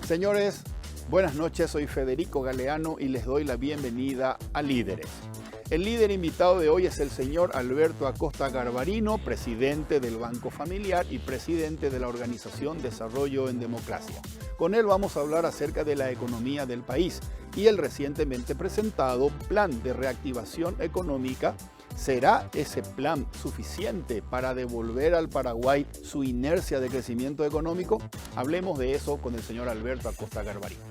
Señores, buenas noches, soy Federico Galeano y les doy la bienvenida a Líderes. El líder invitado de hoy es el señor Alberto Acosta Garbarino, presidente del Banco Familiar y presidente de la organización Desarrollo en Democracia. Con él vamos a hablar acerca de la economía del país y el recientemente presentado Plan de Reactivación Económica. ¿Será ese plan suficiente para devolver al Paraguay su inercia de crecimiento económico? Hablemos de eso con el señor Alberto Acosta Garbarino.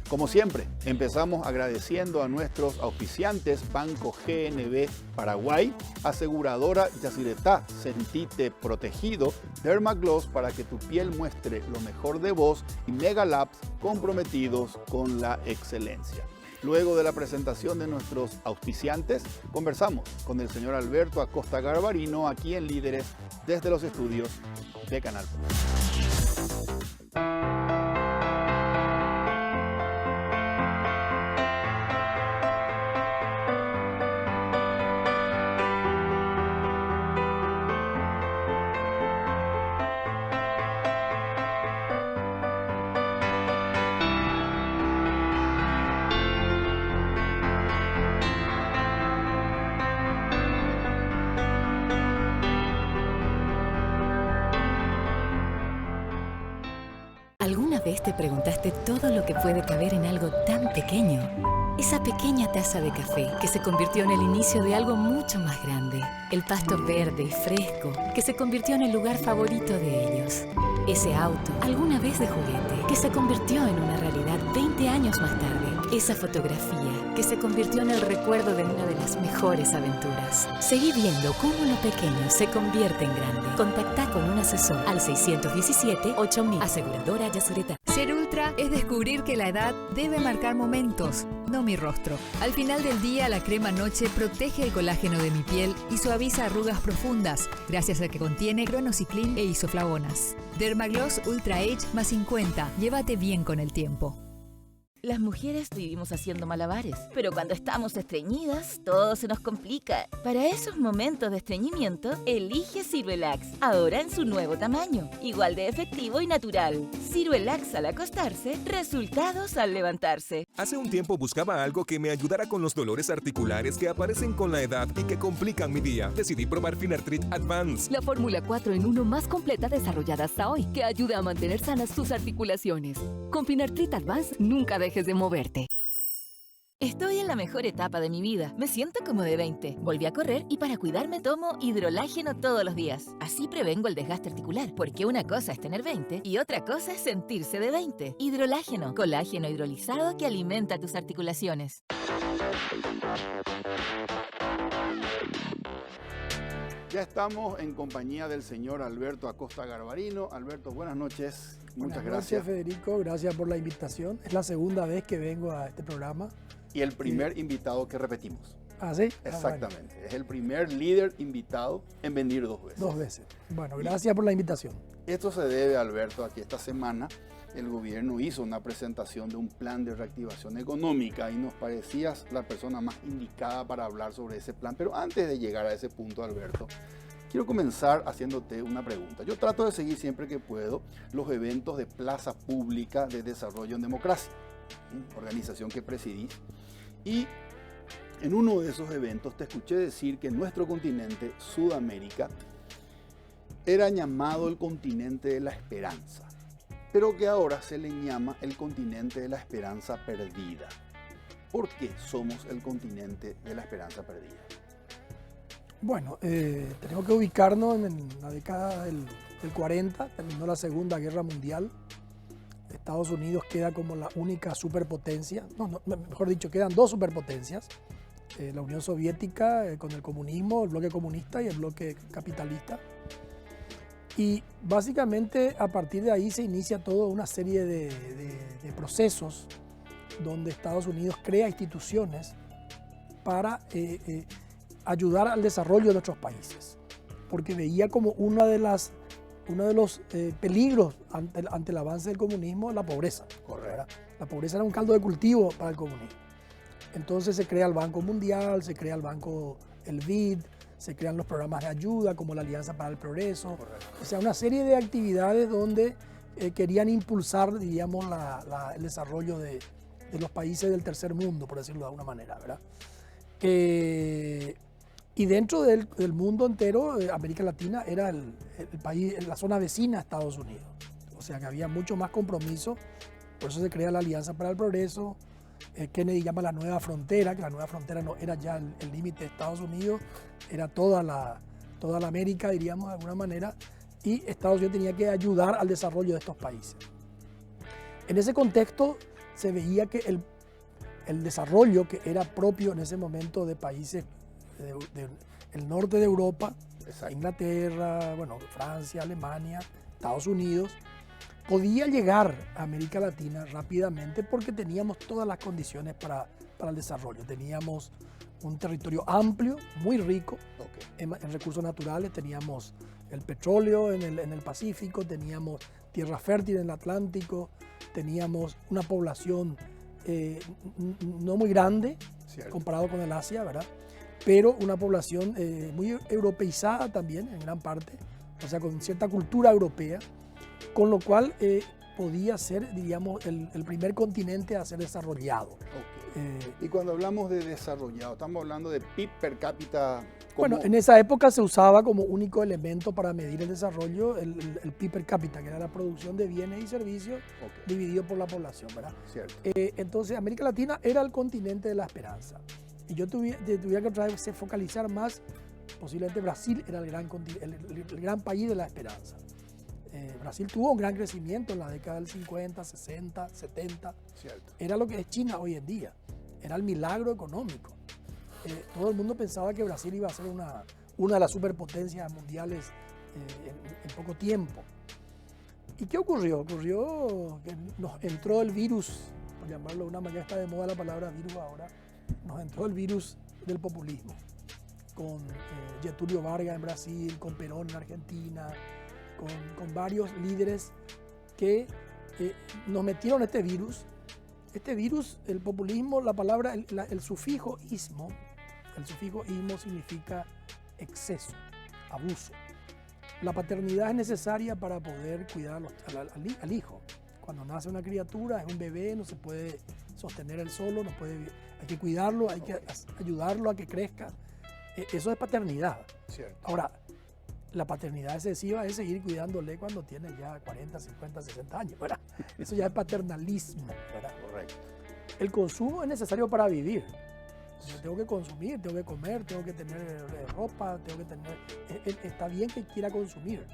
Como siempre, empezamos agradeciendo a nuestros auspiciantes Banco GNB Paraguay, Aseguradora Yacyretá, Sentite Protegido, Dermagloss para que tu piel muestre lo mejor de vos y Megalabs comprometidos con la excelencia. Luego de la presentación de nuestros auspiciantes, conversamos con el señor Alberto Acosta Garbarino aquí en Líderes desde los estudios de Canal Plus. ¿Alguna vez te preguntaste todo lo que puede caber en algo tan pequeño? Esa pequeña taza de café que se convirtió en el inicio de algo mucho más grande. El pasto verde y fresco que se convirtió en el lugar favorito de ellos. Ese auto, alguna vez de juguete, que se convirtió en una realidad 20 años más tarde. Esa fotografía que se convirtió en el recuerdo de una de las mejores aventuras. Seguí viendo cómo lo pequeño se convierte en grande. Contactá con un asesor al 617-8000. Aseguradora Yacyretá. Ser ultra es descubrir que la edad debe marcar momentos, no mi rostro. Al final del día, la crema noche protege el colágeno de mi piel y suaviza arrugas profundas, gracias a que contiene cronociclín e isoflavonas. Dermagloss Ultra Age más 50. Llévate bien con el tiempo. Las mujeres vivimos haciendo malabares, pero cuando estamos estreñidas, todo se nos complica. Para esos momentos de estreñimiento, elige Ciruelax, ahora en su nuevo tamaño, igual de efectivo y natural. Ciruelax al acostarse, resultados al levantarse. Hace un tiempo buscaba algo que me ayudara con los dolores articulares que aparecen con la edad y que complican mi día. Decidí probar Finartrit Advance. La fórmula 4 en 1 más completa desarrollada hasta hoy, que ayuda a mantener sanas tus articulaciones. Con Finartrit Advance, nunca dejes de moverte. Estoy en la mejor etapa de mi vida. Me siento como de 20. Volví a correr y para cuidarme tomo hidrolágeno todos los días. Así prevengo el desgaste articular, porque una cosa es tener 20 y otra cosa es sentirse de 20. Hidrolágeno, colágeno hidrolizado que alimenta tus articulaciones. Ya estamos en compañía del señor Alberto Acosta Garbarino. Alberto, buenas noches. Muchas gracias. Buenas noches, Federico. Gracias por la invitación. Es la segunda vez que vengo a este programa. Y el primer invitado que repetimos. ¿Ah, sí? Exactamente. Bueno. Es el primer líder invitado en venir 2 veces. 2 veces. Bueno, gracias por la invitación. Esto se debe, Alberto, a que esta semana el gobierno hizo una presentación de un plan de reactivación económica y nos parecías la persona más indicada para hablar sobre ese plan. Pero antes de llegar a ese punto, Alberto, quiero comenzar haciéndote una pregunta. Yo trato de seguir siempre que puedo los eventos de Plaza Pública de Desarrollo en Democracia, organización que presidís, y en uno de esos eventos te escuché decir que nuestro continente, Sudamérica, era llamado el continente de la esperanza, pero que ahora se le llama el continente de la esperanza perdida. ¿Por qué somos el continente de la esperanza perdida? Bueno, tenemos que ubicarnos en la década del 40, terminó la Segunda Guerra Mundial. Estados Unidos queda como la única superpotencia, mejor dicho, quedan 2 superpotencias. La Unión Soviética con el comunismo, el bloque comunista y el bloque capitalista. Y básicamente a partir de ahí se inicia toda una serie de procesos donde Estados Unidos crea instituciones para ayudar al desarrollo de otros países, porque veía como una de las uno de los peligros ante el avance del comunismo es la pobreza. ¿Verdad? La pobreza era un caldo de cultivo para el comunismo. Entonces se crea el Banco Mundial, se crea el banco, el BID, se crean los programas de ayuda como la Alianza para el Progreso. Correcto. O sea, una serie de actividades donde querían impulsar, diríamos, el desarrollo de los países del tercer mundo, por decirlo de alguna manera, ¿verdad? Y dentro del mundo entero, América Latina era el país, la zona vecina a Estados Unidos. O sea que había mucho más compromiso, por eso se crea la Alianza para el Progreso. Kennedy llama la nueva frontera, que la nueva frontera no era ya el límite de Estados Unidos, era toda la América, diríamos de alguna manera, y Estados Unidos tenía que ayudar al desarrollo de estos países. En ese contexto se veía que el desarrollo que era propio en ese momento de países del norte de Europa, exacto, Inglaterra, bueno, Francia, Alemania, Estados Unidos, podía llegar a América Latina rápidamente porque teníamos todas las condiciones para el desarrollo. Teníamos un territorio amplio, muy rico, en recursos naturales, teníamos el petróleo en el Pacífico, teníamos tierra fértil en el Atlántico, teníamos una población no muy grande, cierto, comparado con el Asia, ¿verdad? Pero una población muy europeizada también, en gran parte, o sea, con cierta cultura europea, con lo cual podía ser, diríamos, el primer continente a ser desarrollado. Okay. Y cuando hablamos de desarrollado, estamos hablando de PIB per cápita. Bueno, en esa época se usaba como único elemento para medir el desarrollo el PIB per cápita, que era la producción de bienes y servicios, okay, dividido por la población, ¿verdad? Cierto. Entonces, América Latina era el continente de la esperanza. Y yo tuviera que otra vez focalizar más, posiblemente Brasil era el gran país de la esperanza. Brasil tuvo un gran crecimiento en la década del 50, 60, 70. Cierto. Era lo que es China hoy en día. Era el milagro económico. Todo el mundo pensaba que Brasil iba a ser una de las superpotencias mundiales en poco tiempo. ¿Y qué ocurrió? Ocurrió que nos entró el virus, por llamarlo de una manera, está de moda la palabra virus ahora, nos entró el virus del populismo. Con Getúlio Vargas en Brasil, con Perón en Argentina, con varios líderes que nos metieron este virus. Este virus, el populismo, la palabra, el sufijo ismo significa exceso, abuso. La paternidad es necesaria para poder cuidar al hijo. Cuando nace una criatura, es un bebé, no se puede sostener él solo, hay que cuidarlo, hay que ayudarlo a que crezca. Eso es paternidad. Cierto. Ahora, la paternidad excesiva es seguir cuidándole cuando tiene ya 40, 50, 60 años, ¿verdad? Eso ya es paternalismo, ¿verdad? Correcto. El consumo es necesario para vivir. Yo tengo que consumir, tengo que comer, tengo que tener ropa, tengo que tener... Está bien que quiera consumir.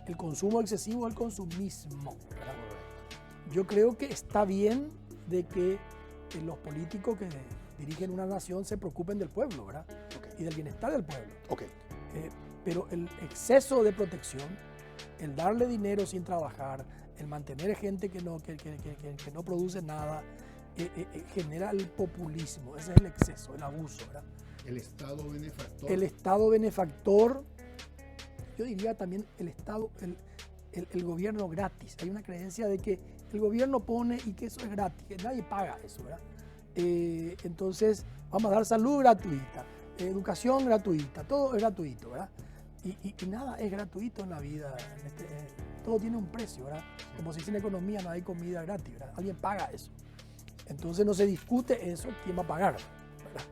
El consumo excesivo es el consumismo, ¿verdad? Yo creo que está bien de que los políticos que dirigen una nación se preocupen del pueblo, ¿verdad? Okay. Y del bienestar del pueblo. Okay. Pero el exceso de protección, el darle dinero sin trabajar, el mantener gente que no produce nada, genera el populismo. Ese es el exceso, el abuso, ¿verdad? El Estado benefactor. El Estado benefactor, yo diría también el gobierno gratis. Hay una creencia de que el gobierno pone y que eso es gratis, que nadie paga eso, ¿verdad? Entonces vamos a dar salud gratuita, educación gratuita, todo es gratuito, ¿verdad? Y nada es gratuito en la vida, todo tiene un precio, ¿verdad? Como se dice en economía, no hay comida gratis, ¿verdad? Alguien paga eso. Entonces no se discute eso, ¿quién va a pagar? ¿Verdad?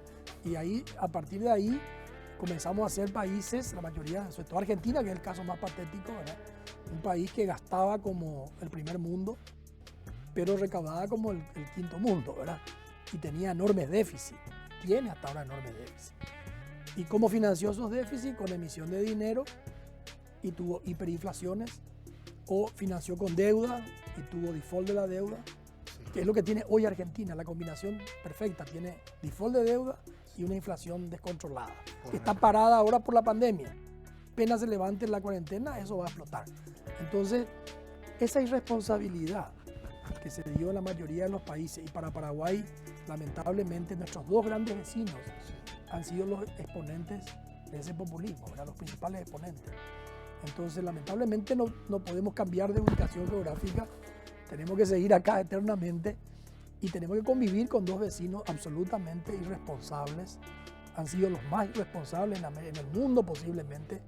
Y ahí, a partir de ahí, comenzamos a ser países, la mayoría, sobre todo Argentina, que es el caso más patético, ¿verdad? Un país que gastaba como el primer mundo, pero recaudaba como el quinto mundo, ¿verdad? Y tenía enormes déficits, tiene hasta ahora enormes déficits. ¿Y cómo financió esos déficits? Con emisión de dinero y tuvo hiperinflaciones, o financió con deuda y tuvo default de la deuda, que es lo que tiene hoy Argentina, la combinación perfecta, tiene default de deuda y una inflación descontrolada, que está parada ahora por la pandemia. Apenas se levante la cuarentena, eso va a explotar. Entonces, esa irresponsabilidad que se dio en la mayoría de los países, y para Paraguay, lamentablemente, nuestros dos grandes vecinos han sido los exponentes de ese populismo, ¿verdad? Los principales exponentes. Entonces, lamentablemente no podemos cambiar de ubicación geográfica, tenemos que seguir acá eternamente y tenemos que convivir con dos vecinos absolutamente irresponsables. Han sido los más irresponsables en el mundo posiblemente,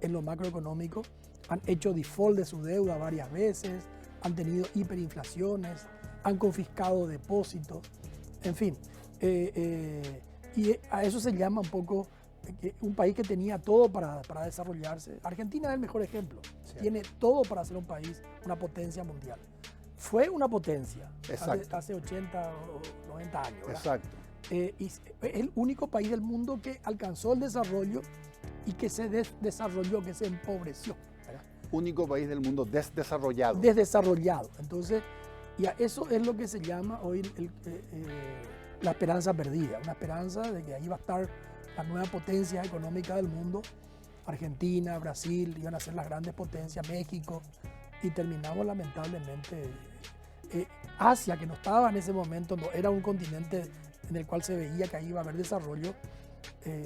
en lo macroeconómico. Han hecho default de su deuda varias veces, han tenido hiperinflaciones, han confiscado depósitos, en fin. Y a eso se llama un poco un país que tenía todo para desarrollarse. Argentina es el mejor ejemplo. Sí. Tiene todo para ser un país, una potencia mundial. Fue una potencia hace 80 o 90 años. ¿verdad? Exacto. Y es el único país del mundo que alcanzó el desarrollo y que se desarrolló, que se empobreció. ¿verdad? Único país del mundo desdesarrollado. Desdesarrollado. Entonces, y a eso es lo que se llama hoy la esperanza perdida. Una esperanza de que ahí va a estar la nueva potencia económica del mundo. Argentina, Brasil, iban a ser las grandes potencias, México. Y terminamos lamentablemente. Asia, que no estaba en ese momento, no era un continente en el cual se veía que ahí iba a haber desarrollo,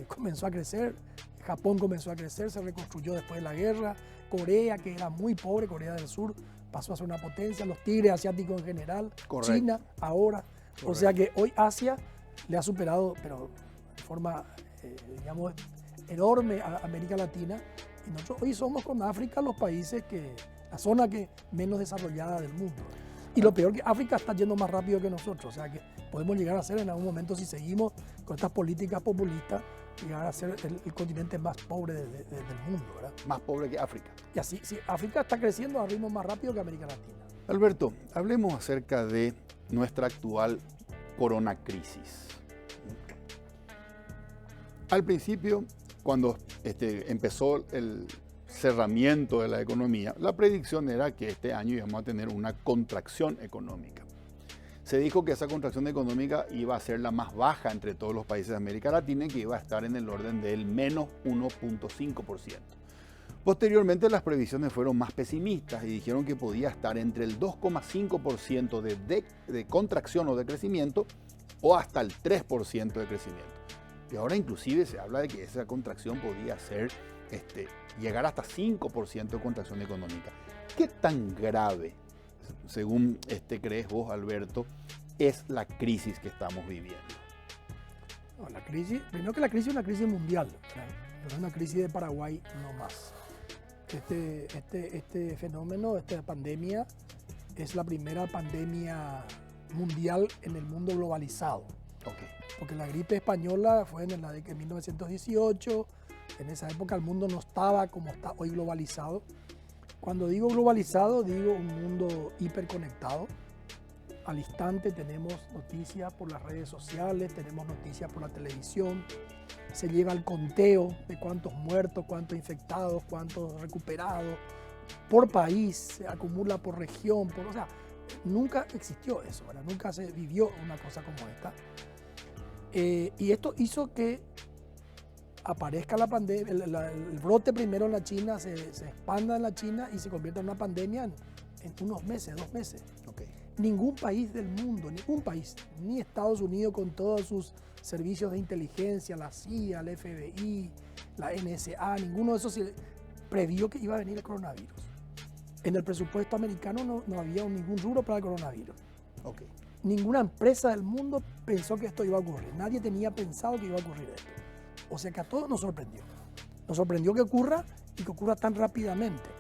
comenzó a crecer. Japón comenzó a crecer, se reconstruyó después de la guerra. Corea, que era muy pobre, Corea del Sur, pasó a ser una potencia. Los tigres asiáticos en general. Correcto. China ahora. Correcto. O sea que hoy Asia le ha superado, pero de forma, digamos, enorme a América Latina. Y nosotros hoy somos con África los países la zona menos desarrollada del mundo. Y lo peor que África está yendo más rápido que nosotros, o sea que podemos llegar a ser en algún momento, si seguimos con estas políticas populistas, llegar a ser el continente más pobre del mundo, ¿verdad? Más pobre que África. Y así, sí, África está creciendo a ritmo más rápido que América Latina. Alberto, hablemos acerca de nuestra actual coronacrisis. Al principio, cuando empezó el cerramiento de la economía, la predicción era que este año íbamos a tener una contracción económica. Se dijo que esa contracción económica iba a ser la más baja entre todos los países de América Latina y que iba a estar en el orden del menos 1.5%. Posteriormente las previsiones fueron más pesimistas y dijeron que podía estar entre el 2.5% de contracción o de crecimiento o hasta el 3% de crecimiento. Y ahora inclusive se habla de que esa contracción podía ser llegar hasta 5% de contracción económica. ¿Qué tan grave, según crees vos, Alberto, es la crisis que estamos viviendo? No, primero que la crisis es una crisis mundial, no es una crisis de Paraguay no más. Este fenómeno, esta pandemia, es la primera pandemia mundial en el mundo globalizado. Okay. Porque la gripe española fue en la década de 1918. En esa época el mundo no estaba como está hoy globalizado. Cuando digo globalizado, digo un mundo hiperconectado. Al instante tenemos noticias por las redes sociales, tenemos noticias por la televisión. Se lleva el conteo de cuántos muertos, cuántos infectados, cuántos recuperados. Por país, se acumula por región. O sea, nunca existió eso, ¿verdad? Nunca se vivió una cosa como esta. Y esto hizo que aparezca la pandemia, el brote primero en la China, se expanda en la China y se convierta en una pandemia en unos meses, 2 meses. Okay. Ningún país del mundo, ningún país, ni Estados Unidos con todos sus servicios de inteligencia, la CIA, la FBI, la NSA, ninguno de esos previó que iba a venir el coronavirus. En el presupuesto americano no había ningún rubro para el coronavirus. Okay. Ninguna empresa del mundo pensó que esto iba a ocurrir. Nadie tenía pensado que iba a ocurrir esto. O sea que a todos nos sorprendió. Nos sorprendió que ocurra y que ocurra tan rápidamente.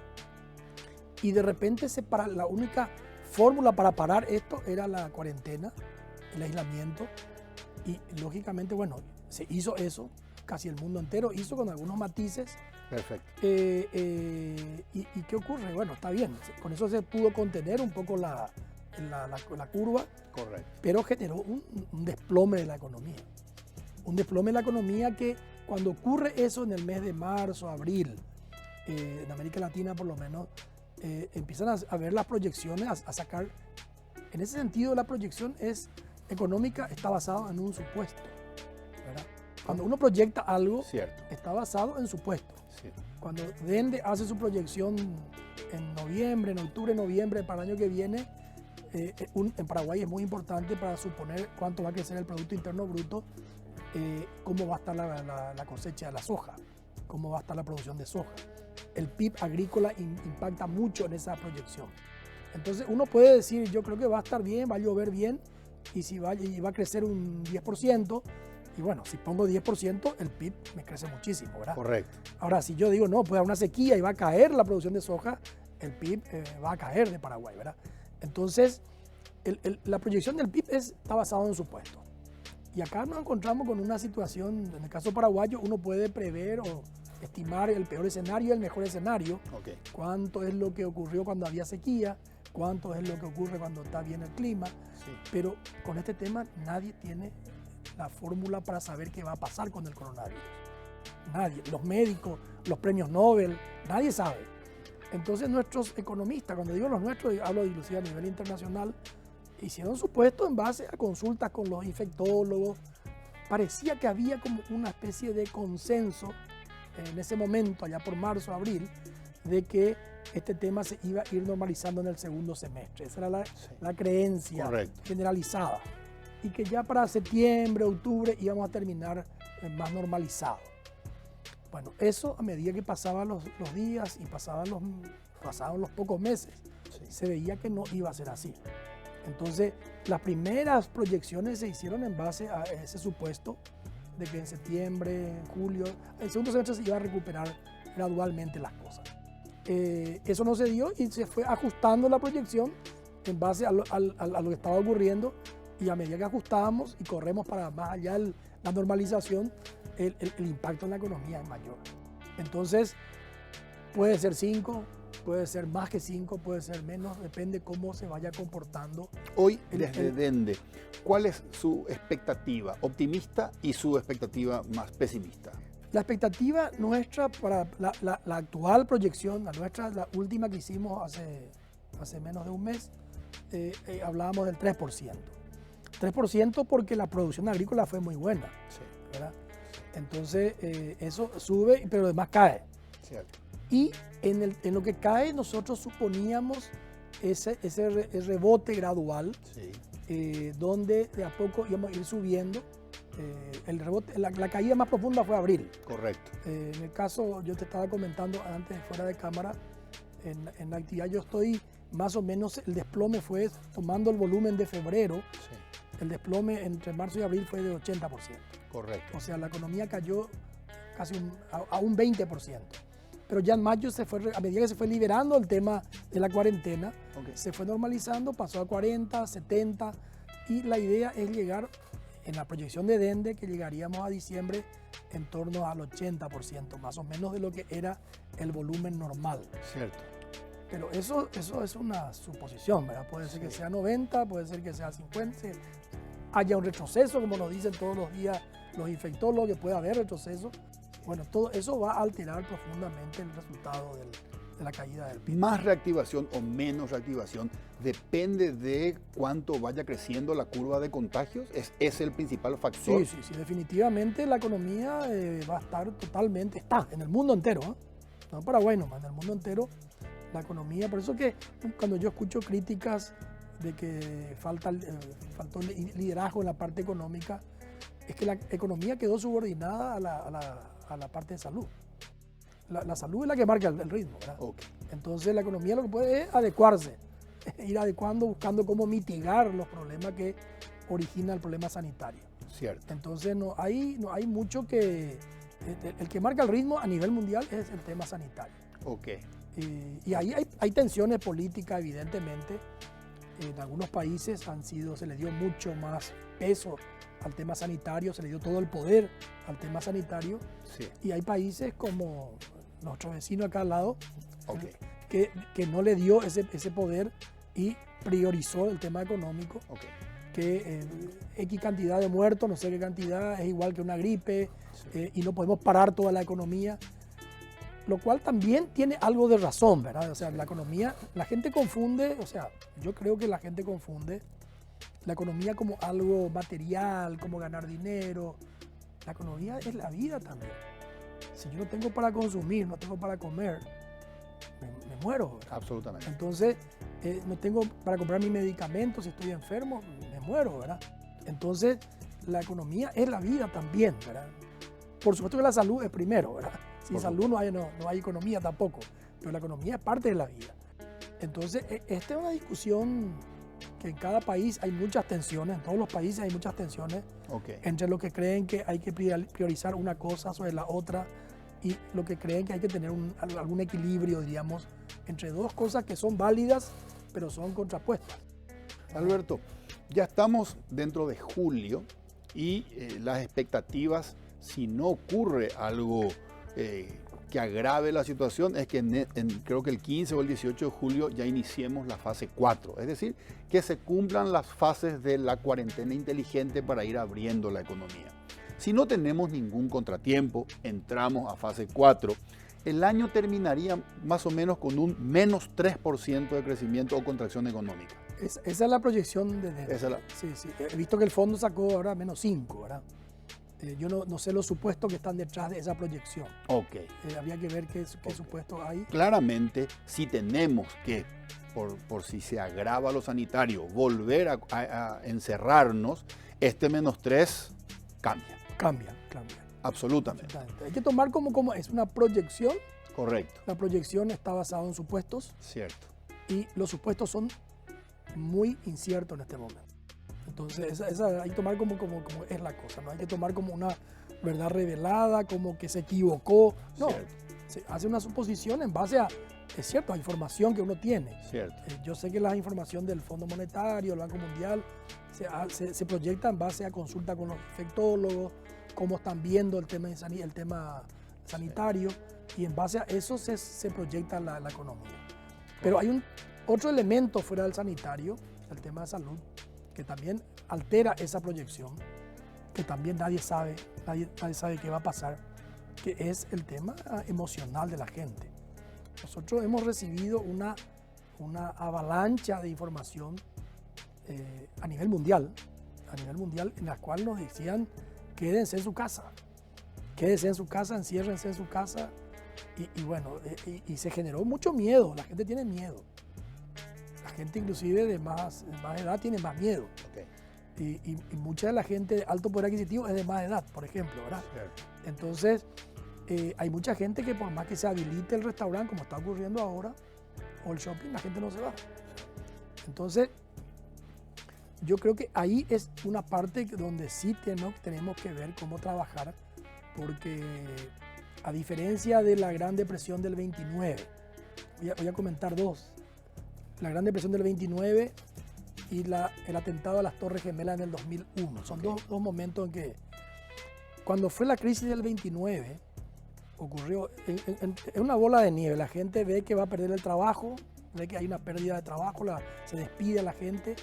Y de repente la única fórmula para parar esto era la cuarentena, el aislamiento. Y lógicamente, bueno, se hizo eso, casi el mundo entero hizo con algunos matices. Perfecto. ¿Y qué ocurre? Bueno, está bien, con eso se pudo contener un poco la curva. Correcto. Pero generó un desplome de la economía. Un desplome de la economía que cuando ocurre eso en el mes de marzo, abril, en América Latina por lo menos, empiezan a ver las proyecciones, a sacar. En ese sentido, la proyección económica está basada en un supuesto, ¿verdad? Cuando uno proyecta algo, cierto, está basado en supuesto. Sí. Cuando Dende hace su proyección en noviembre, en octubre, noviembre para el año que viene, en Paraguay es muy importante para suponer cuánto va a crecer el Producto Interno Bruto, cómo va a estar la cosecha de la soja, cómo va a estar la producción de soja. el PIB agrícola impacta mucho en esa proyección. Entonces uno puede decir, yo creo que va a estar bien, va a llover bien, y va a crecer un 10%, y bueno, si pongo 10%, el PIB me crece muchísimo, ¿verdad? Correcto. Ahora, si yo digo, no, puede haber una sequía y va a caer la producción de soja, el PIB va a caer de Paraguay, ¿verdad? Entonces, la proyección del PIB está basada en supuestos. Y acá nos encontramos con una situación, en el caso paraguayo, uno puede prever o estimar el peor escenario y el mejor escenario. Okay. Cuánto es lo que ocurrió cuando había sequía, cuánto es lo que ocurre cuando está bien el clima. Sí. Pero con este tema nadie tiene la fórmula para saber qué va a pasar con el coronavirus. Nadie, los médicos, los premios Nobel, nadie sabe. Entonces nuestros economistas, cuando digo los nuestros, hablo inclusive a nivel internacional, hicieron supuestos en base a consultas con los infectólogos. Parecía que había como una especie de consenso en ese momento, allá por marzo, abril, de que este tema se iba a ir normalizando en el segundo semestre. Esa era la creencia Correcto. generalizada. Y que ya para septiembre, octubre íbamos a terminar más normalizado. Bueno, eso a medida que pasaban los días y pasaban los pocos meses, se veía que no iba a ser así. Entonces, las primeras proyecciones se hicieron en base a ese supuesto de que en septiembre, en julio, el segundo semestre se iba a recuperar gradualmente las cosas. Eso no se dio y se fue ajustando la proyección en base a lo que estaba ocurriendo, y a medida que ajustábamos y corremos para más allá de la normalización, el impacto en la economía es mayor. Entonces, puede ser 5, puede ser más que 5, puede ser menos, depende cómo se vaya comportando. Hoy, desde Dende, ¿cuál es su expectativa optimista y su expectativa más pesimista? La expectativa nuestra para la actual proyección, la última que hicimos hace menos de un mes, hablábamos del 3%. 3% porque la producción agrícola fue muy buena, Sí. ¿verdad? Entonces, eso sube, pero además cae. Cierto. Y en lo que cae, nosotros suponíamos ese rebote gradual, Sí. donde de a poco íbamos a ir subiendo. El rebote, la caída más profunda fue abril. Correcto. En el caso, yo te estaba comentando antes, fuera de cámara, en la actividad yo estoy más o menos, el desplome fue, tomando el volumen de febrero, Sí. el desplome entre marzo y abril fue de 80%. Correcto. O sea, la economía cayó casi a un 20%. Pero ya en mayo, a medida que se fue liberando el tema de la cuarentena, Okay. se fue normalizando, pasó a 40, 70, y la idea es llegar, en la proyección de Dende, que llegaríamos a diciembre en torno al 80%, más o menos de lo que era el volumen normal. Cierto. Pero eso es una suposición, ¿verdad? Puede ser que sea 90, puede ser que sea 50, haya un retroceso, como nos dicen todos los días los infectólogos, que puede haber retroceso. Bueno, todo eso va a alterar profundamente el resultado de la caída del PIB. Más reactivación o menos reactivación depende de cuánto vaya creciendo la curva de contagios. ¿Es el principal factor? Sí, definitivamente la economía va a estar está en el mundo entero, ¿eh? No en Paraguay nomás, en el mundo entero la economía. Por eso que cuando yo escucho críticas de que faltó liderazgo en la parte económica, es que la economía quedó subordinada a la parte de salud. La salud es la que marca el ritmo, ¿verdad? Okay. Entonces la economía lo que puede es adecuarse, ir adecuando, buscando cómo mitigar los problemas que origina el problema sanitario. Cierto. Entonces no hay mucho que... El que marca el ritmo a nivel mundial es el tema sanitario. Okay. Y ahí hay tensiones políticas, evidentemente. En algunos países se le dio mucho más peso al tema sanitario, se le dio todo el poder al tema sanitario. Sí. Y hay países como nuestro vecino acá al lado, Okay. que no le dio ese poder y priorizó el tema económico, Okay. que X cantidad de muertos, no sé qué cantidad, es igual que una gripe, Sí. y no podemos parar toda la economía, lo cual también tiene algo de razón, ¿verdad? O sea, la economía, la gente confunde, o sea, yo creo que la gente confunde la economía como algo material, como ganar dinero. La economía es la vida también. Si yo no tengo para consumir, no tengo para comer, me muero, ¿verdad? Absolutamente. Entonces, no tengo para comprar mis medicamentos, si estoy enfermo, me muero, ¿verdad? Entonces, la economía es la vida también, ¿verdad? Por supuesto que la salud es primero, ¿verdad? Sin salud no hay economía tampoco, pero la economía es parte de la vida. Entonces, esta es una discusión que en cada país hay muchas tensiones, en todos los países hay muchas tensiones entre los que creen que hay que priorizar una cosa sobre la otra y los que creen que hay que tener algún equilibrio, digamos, entre dos cosas que son válidas, pero son contrapuestas. Alberto, ya estamos dentro de julio y las expectativas, si no ocurre algo que agrave la situación, es que creo que el 15 o el 18 de julio ya iniciemos la fase 4, es decir, que se cumplan las fases de la cuarentena inteligente para ir abriendo la economía. Si no tenemos ningún contratiempo, entramos a fase 4, el año terminaría más o menos con un menos 3% de crecimiento o contracción económica. Esa es la proyección Sí. He visto que el fondo sacó ahora menos 5, ¿verdad? Yo no sé los supuestos que están detrás de esa proyección. Habría que ver qué supuestos hay. Claramente, si tenemos que, por si se agrava lo sanitario, volver a encerrarnos, este menos 3 cambia. Cambia. Absolutamente. Hay que tomar como es una proyección. Correcto. La proyección está basada en supuestos. Cierto. Y los supuestos son muy inciertos en este momento. Entonces, esa hay que tomar como es la cosa, no hay que tomar como una verdad revelada, como que se equivocó. No, se hace una suposición en base a, es cierto, a información que uno tiene. Cierto. Yo sé que la información del Fondo Monetario, el Banco Mundial, se proyecta en base a consulta con los infectólogos, cómo están viendo el tema sanitario, y en base a eso se proyecta la economía. Pero hay otro elemento fuera del sanitario, el tema de salud, que también altera esa proyección, que también nadie sabe qué va a pasar, que es el tema emocional de la gente. Nosotros hemos recibido una avalancha de información a nivel mundial, en la cual nos decían, quédense en su casa, enciérrense en su casa, y bueno, se generó mucho miedo, la gente tiene miedo. La gente inclusive de más edad tiene más miedo. Y mucha de la gente de alto poder adquisitivo es de más edad, por ejemplo, ¿verdad? Entonces, hay mucha gente que por más que se habilite el restaurante, como está ocurriendo ahora, o el shopping, la gente no se va. Entonces, yo creo que ahí es una parte donde sí tenemos que ver cómo trabajar, porque a diferencia de la Gran Depresión del 29, voy a comentar dos. La Gran Depresión del 29 y el atentado a las Torres Gemelas en el 2001. Son dos momentos en que, cuando fue la crisis del 29, ocurrió en una bola de nieve. La gente ve que va a perder el trabajo, ve que hay una pérdida de trabajo, se despide a la gente.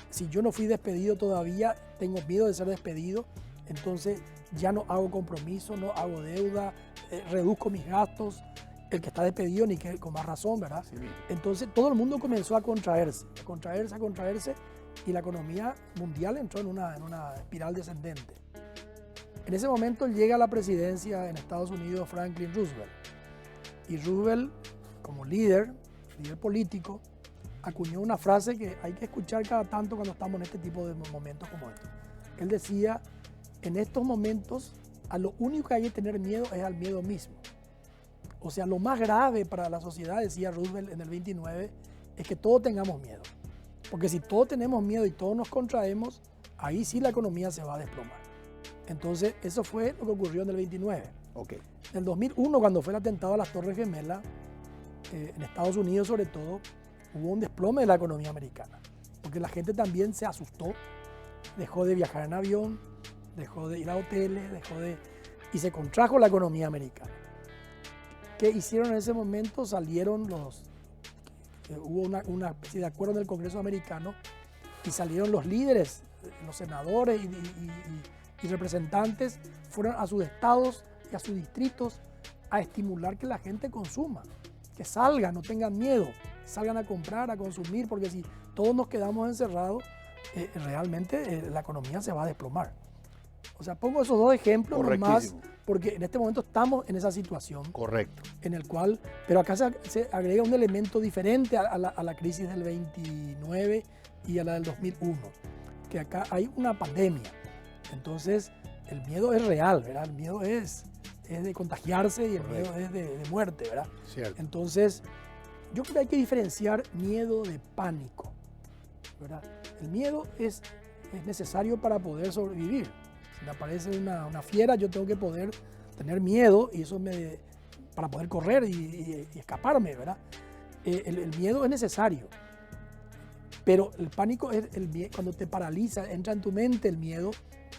Si yo no fui despedido todavía, tengo miedo de ser despedido, entonces ya no hago compromiso, no hago deuda, reduzco mis gastos. El que está despedido, ni que con más razón, ¿verdad? Sí. Entonces todo el mundo comenzó a contraerse, y la economía mundial entró en una espiral descendente. En ese momento llega a la presidencia en Estados Unidos Franklin Roosevelt. Y Roosevelt, como líder político, acuñó una frase que hay que escuchar cada tanto cuando estamos en este tipo de momentos como estos. Él decía, en estos momentos, a lo único que hay que tener miedo es al miedo mismo. O sea, lo más grave para la sociedad, decía Roosevelt en el 29, es que todos tengamos miedo. Porque si todos tenemos miedo y todos nos contraemos, ahí sí la economía se va a desplomar. Entonces, eso fue lo que ocurrió en el 29. En el 2001, cuando fue el atentado a las Torres Gemelas, en Estados Unidos sobre todo, hubo un desplome de la economía americana. Porque la gente también se asustó, dejó de viajar en avión, dejó de ir a hoteles, y se contrajo la economía americana. ¿Qué hicieron en ese momento? Hubo una especie de acuerdo en el Congreso americano y salieron los líderes, los senadores y representantes, fueron a sus estados y a sus distritos a estimular que la gente consuma, que salgan, no tengan miedo, salgan a comprar, a consumir, porque si todos nos quedamos encerrados, realmente la economía se va a desplomar. O sea, pongo esos dos ejemplos nomás, porque en este momento estamos en esa situación. Correcto. En el cual, pero acá se agrega un elemento diferente a la crisis del 29 y a la del 2001, que acá hay una pandemia. Entonces, el miedo es real, ¿verdad? El miedo es es de contagiarse y el miedo es de muerte, ¿verdad? Cierto. Entonces, yo creo que hay que diferenciar miedo de pánico, ¿verdad? El miedo es necesario para poder sobrevivir. Si me aparece una fiera, yo tengo que poder tener miedo y eso para poder correr y escaparme, ¿verdad? El miedo es necesario, pero el pánico es cuando te paraliza, entra en tu mente el miedo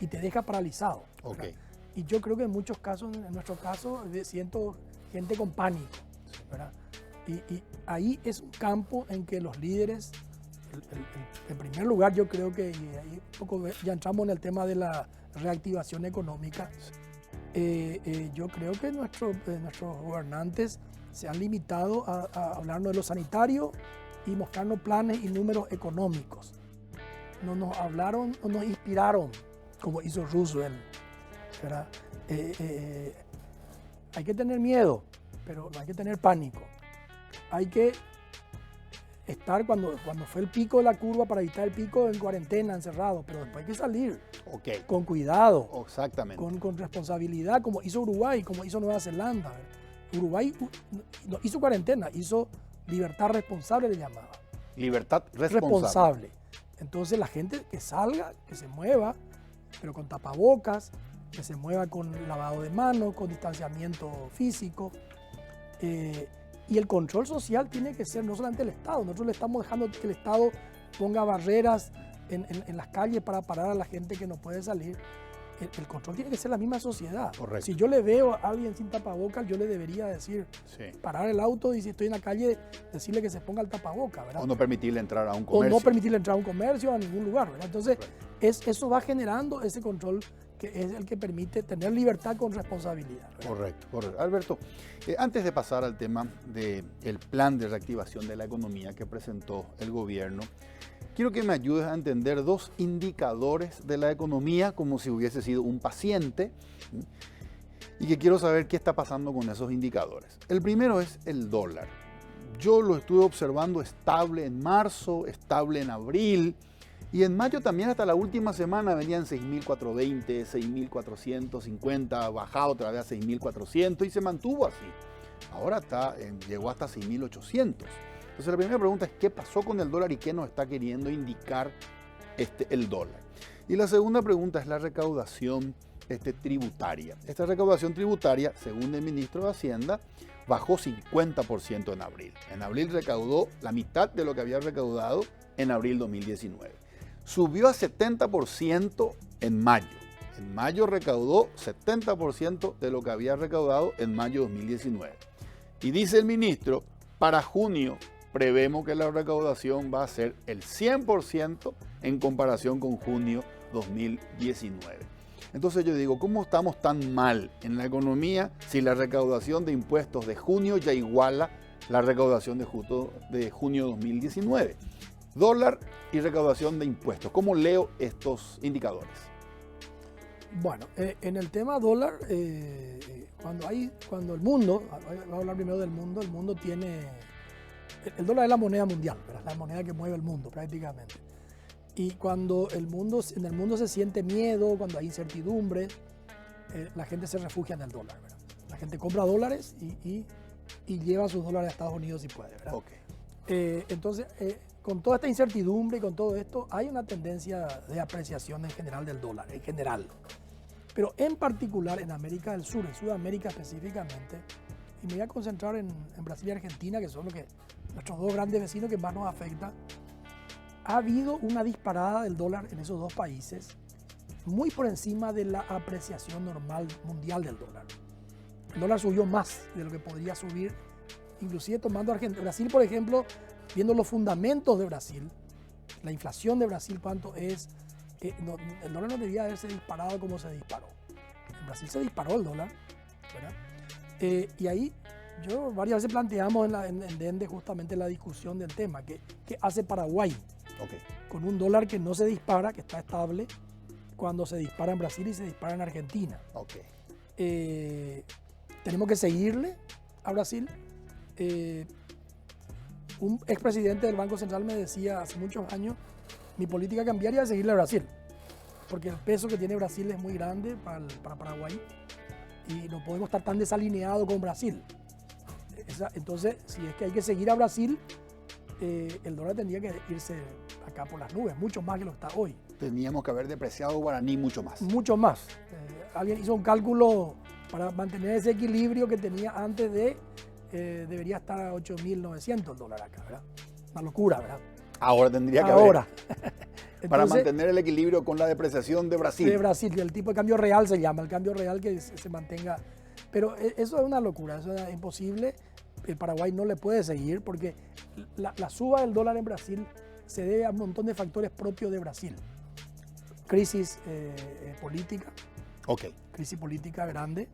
y te deja paralizado. Okay. Y yo creo que en muchos casos, en nuestro caso, siento gente con pánico, ¿verdad? Y ahí es un campo en que los líderes, en primer lugar, yo creo que ahí un poco ya entramos en el tema de la reactivación económica. Yo creo que nuestros gobernantes se han limitado a hablarnos de lo sanitario y mostrarnos planes y números económicos. No nos hablaron, no nos inspiraron, como hizo Roosevelt, ¿verdad? Hay que tener miedo, pero no hay que tener pánico. Hay que estar cuando fue el pico de la curva para evitar el pico en cuarentena, encerrado, pero después hay que salir con cuidado, Exactamente. con responsabilidad, como hizo Uruguay, como hizo Nueva Zelanda. Uruguay no hizo cuarentena, hizo libertad responsable, le llamaba. Libertad responsable. Entonces la gente que salga, que se mueva, pero con tapabocas, que se mueva con lavado de manos, con distanciamiento físico. Y el control social tiene que ser no solamente el Estado. Nosotros le estamos dejando que el Estado ponga barreras en las calles para parar a la gente que no puede salir. El control tiene que ser la misma sociedad. Correcto. Si yo le veo a alguien sin tapabocas, yo le debería decir, parar el auto y si estoy en la calle, decirle que se ponga el tapabocas, ¿verdad? O no permitirle entrar a un comercio. O no permitirle entrar a un comercio, a ningún lugar, ¿verdad? Entonces, eso va generando ese control que es el que permite tener libertad con responsabilidad, ¿verdad? Correcto. Alberto, antes de pasar al tema del plan de reactivación de la economía que presentó el gobierno, quiero que me ayudes a entender dos indicadores de la economía como si hubiese sido un paciente y que quiero saber qué está pasando con esos indicadores. El primero es el dólar. Yo lo estuve observando estable en marzo, estable en abril y en mayo también hasta la última semana venían 6.420, 6.450, bajado otra vez a 6.400 y se mantuvo así. Ahora llegó hasta 6.800. Entonces la primera pregunta es ¿qué pasó con el dólar y qué nos está queriendo indicar el dólar? Y la segunda pregunta es la recaudación tributaria. Esta recaudación tributaria, según el ministro de Hacienda, bajó 50% en abril. En abril recaudó la mitad de lo que había recaudado en abril 2019. Subió a 70% en mayo. En mayo recaudó 70% de lo que había recaudado en mayo 2019. Y dice el ministro, para junio prevemos que la recaudación va a ser el 100% en comparación con junio 2019. Entonces yo digo, ¿cómo estamos tan mal en la economía si la recaudación de impuestos de junio ya iguala la recaudación de junio 2019? Dólar y recaudación de impuestos. ¿Cómo leo estos indicadores? Bueno, en el tema dólar, cuando el mundo, voy a hablar primero del mundo, el mundo tiene, el dólar es la moneda mundial, ¿verdad? La moneda que mueve el mundo prácticamente. Y cuando en el mundo se siente miedo, cuando hay incertidumbre, la gente se refugia en el dólar, ¿verdad? La gente compra dólares y lleva sus dólares a Estados Unidos si puede, ¿verdad? Okay. Entonces, con toda esta incertidumbre y con todo esto, hay una tendencia de apreciación en general del dólar, en general. Pero en particular en América del Sur, en Sudamérica específicamente, y me voy a concentrar en Brasil y Argentina, que son nuestros dos grandes vecinos que más nos afectan, ha habido una disparada del dólar en esos dos países, muy por encima de la apreciación normal mundial del dólar. El dólar subió más de lo que podría subir, inclusive tomando Argentina. Brasil, por ejemplo, viendo los fundamentos de Brasil, la inflación de Brasil, cuánto es, el dólar no debía haberse disparado como se disparó. En Brasil se disparó el dólar, ¿verdad? Y ahí varias veces planteamos en Dende justamente la discusión del tema, ¿qué hace Paraguay? Okay. Con un dólar que no se dispara, que está estable, cuando se dispara en Brasil y se dispara en Argentina. Okay. Tenemos que seguirle a Brasil. Un expresidente del Banco Central me decía hace muchos años, mi política cambiaria es seguirle a Brasil, porque el peso que tiene Brasil es muy grande para Paraguay y no podemos estar tan desalineados con Brasil. Entonces, si es que hay que seguir a Brasil, el dólar tendría que irse acá por las nubes, mucho más que lo que está hoy. Teníamos que haber depreciado guaraní mucho más. Mucho más. Alguien hizo un cálculo para mantener ese equilibrio que tenía antes de, debería estar a 8.900 dólares acá, ¿verdad? Una locura, ¿verdad? Ahora tendría que Ahora. haber. Para mantener el equilibrio con la depreciación de Brasil. De Brasil, el tipo de cambio real se llama, el cambio real que se mantenga. Pero eso es una locura, eso es imposible. El Paraguay no le puede seguir porque la suba del dólar en Brasil se debe a un montón de factores propios de Brasil. Crisis política, crisis política grande,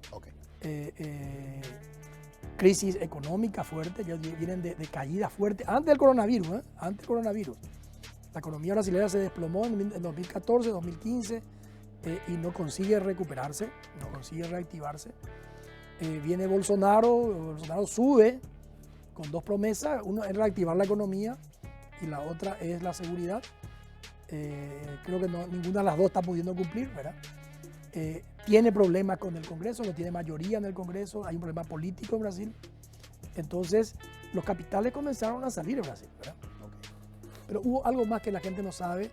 crisis económica fuerte, ya vienen de caída fuerte, antes del coronavirus, antes del coronavirus. La economía brasileña se desplomó en 2014, 2015 y no consigue recuperarse, no consigue reactivarse. Viene Bolsonaro sube con dos promesas, una es reactivar la economía y la otra es la seguridad. Creo que ninguna de las dos está pudiendo cumplir, ¿verdad? Tiene problemas con el Congreso, no tiene mayoría en el Congreso, hay un problema político en Brasil. Entonces, los capitales comenzaron a salir de Brasil, ¿verdad? Pero hubo algo más que la gente no sabe,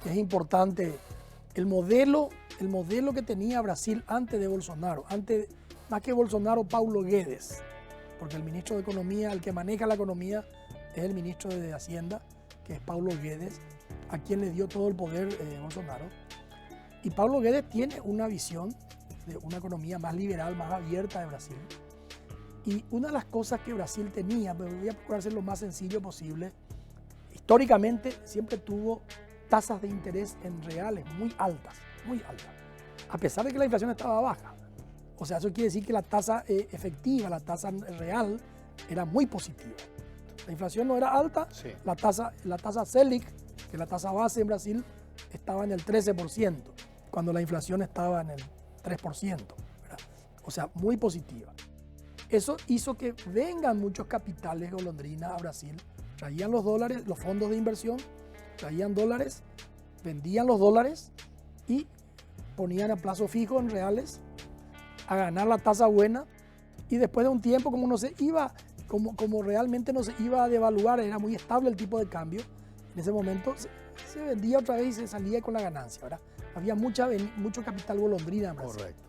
que es importante. El modelo que tenía Brasil antes de Bolsonaro, más que Bolsonaro, Paulo Guedes, porque el ministro de Economía, el que maneja la economía, es el ministro de Hacienda, que es Paulo Guedes, a quien le dio todo el poder Bolsonaro. Y Paulo Guedes tiene una visión de una economía más liberal, más abierta de Brasil. Y una de las cosas que Brasil tenía, pero voy a procurar ser lo más sencillo posible, históricamente siempre tuvo tasas de interés en reales muy altas, a pesar de que la inflación estaba baja. O sea, eso quiere decir que la tasa efectiva, la tasa real, era muy positiva. La inflación no era alta, sí. La tasa Selic, que es la tasa base en Brasil, estaba en el 13%, cuando la inflación estaba en el 3%, ¿verdad? O sea, muy positiva. Eso hizo que vengan muchos capitales golondrinas a Brasil, traían los dólares, los fondos de inversión, traían dólares, vendían los dólares y ponían a plazo fijo en reales a ganar la tasa buena, y después de un tiempo, como realmente no se iba a devaluar, era muy estable el tipo de cambio, en ese momento se vendía otra vez y se salía con la ganancia, ¿verdad? Había mucho capital golondrina en Brasil. Correcto.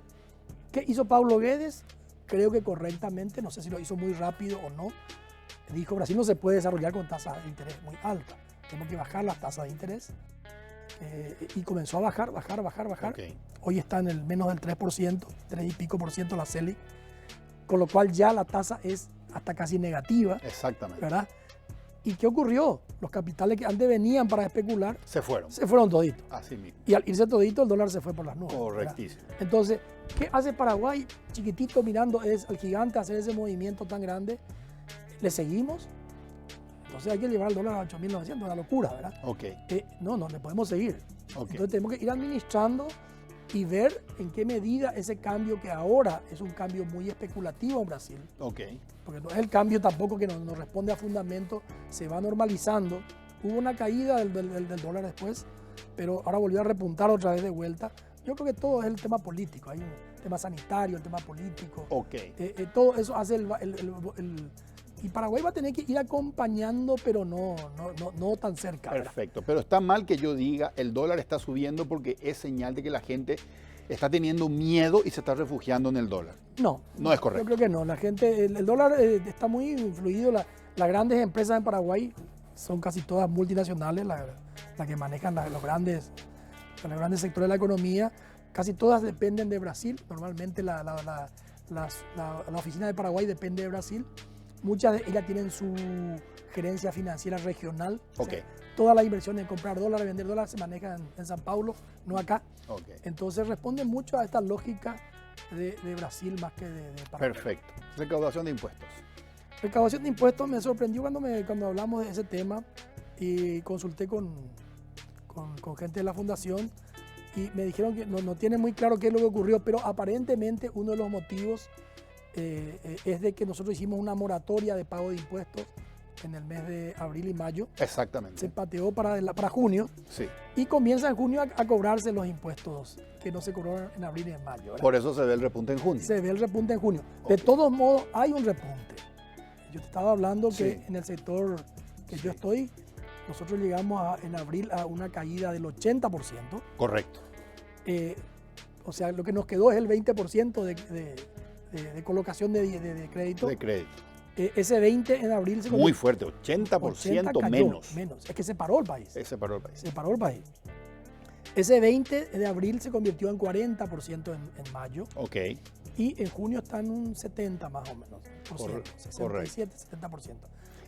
¿Qué hizo Paulo Guedes? Creo que correctamente, no sé si lo hizo muy rápido o no, dijo: Brasil no se puede desarrollar con tasas de interés muy altas, tenemos que bajar las tasas de interés. Y comenzó a bajar. Okay. Hoy está en el menos del 3%, 3 y pico por ciento la Selic, con lo cual ya la tasa es hasta casi negativa. Exactamente. ¿Verdad? ¿Y qué ocurrió? Los capitales que antes venían para especular se fueron toditos. Así mismo. Y al irse todito, el dólar se fue por las nubes. Correctísimo. ¿Verdad? Entonces, ¿qué hace Paraguay? Chiquitito mirando al gigante hacer ese movimiento tan grande. ¿Le seguimos? Entonces hay que llevar el dólar a 8.900, una locura, ¿verdad? No le podemos seguir. Entonces tenemos que ir administrando y ver en qué medida ese cambio, que ahora es un cambio muy especulativo en Brasil, porque no es el cambio tampoco que nos responde a fundamento, se va normalizando. Hubo una caída del dólar después, pero ahora volvió a repuntar otra vez de vuelta. Yo creo que todo es el tema político, hay un tema sanitario, el tema político. Todo eso hace y Paraguay va a tener que ir acompañando, pero no tan cerca. Perfecto, pero está mal que yo diga el dólar está subiendo porque es señal de que la gente está teniendo miedo y se está refugiando en el dólar. No es correcto. Yo creo que no. La gente, el dólar está muy influido. Las grandes empresas en Paraguay son casi todas multinacionales, las que manejan los grandes sectores de la economía. Casi todas dependen de Brasil. Normalmente la oficina de Paraguay depende de Brasil. Muchas de ellas tienen su gerencia financiera regional. O sea, todas las inversiones en comprar dólares, vender dólares se manejan en San Paulo, no acá. Entonces responden mucho a esta lógica de Brasil más que de Paraguay. Perfecto. Recaudación de impuestos. Recaudación de impuestos me sorprendió cuando hablamos de ese tema y consulté con gente de la fundación y me dijeron que no tienen muy claro qué es lo que ocurrió, pero aparentemente uno de los motivos es de que nosotros hicimos una moratoria de pago de impuestos en el mes de abril y mayo. Exactamente. Se pateó para junio. Sí. Y comienza en junio a cobrarse los impuestos que no se cobraron en abril y en mayo, ¿verdad? Por eso se ve el repunte en junio. Se ve el repunte en junio. Ok. De todos modos, hay un repunte. Yo te estaba hablando Sí. que en el sector que yo estoy, nosotros llegamos en abril a una caída del 80%. Correcto. O sea, lo que nos quedó es el 20% de colocación de crédito. De crédito. Ese 20 en abril se Muy fuerte, 80% cayó, menos. Es que se paró el país. Ese paró el país. Se paró el país. Ese 20 de abril se convirtió en 40% en mayo. Ok. Y en junio está en un 70 más o menos. Correcto. 67, 70%.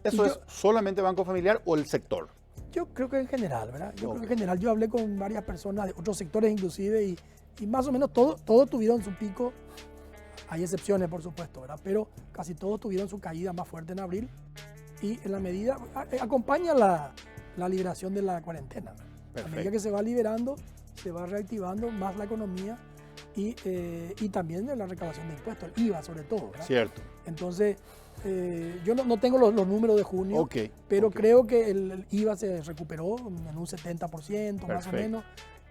¿Eso Y es solamente Banco Familiar o el sector? Yo creo que en general, ¿verdad? Yo Ok. creo que en general. Yo hablé con varias personas de otros sectores inclusive y más o menos todos tuvieron su pico. Hay excepciones, por supuesto, ¿verdad? Pero casi todos tuvieron su caída más fuerte en abril y en la medida, acompaña la liberación de la cuarentena. ¿verdad? A Perfecto. medida que se va liberando, se va reactivando más la economía y también la recaudación de impuestos, el IVA sobre todo, ¿verdad? Cierto. Entonces, yo no tengo los números de junio, Ok. pero ok. creo que el IVA se recuperó en un 70% más o Perfecto. menos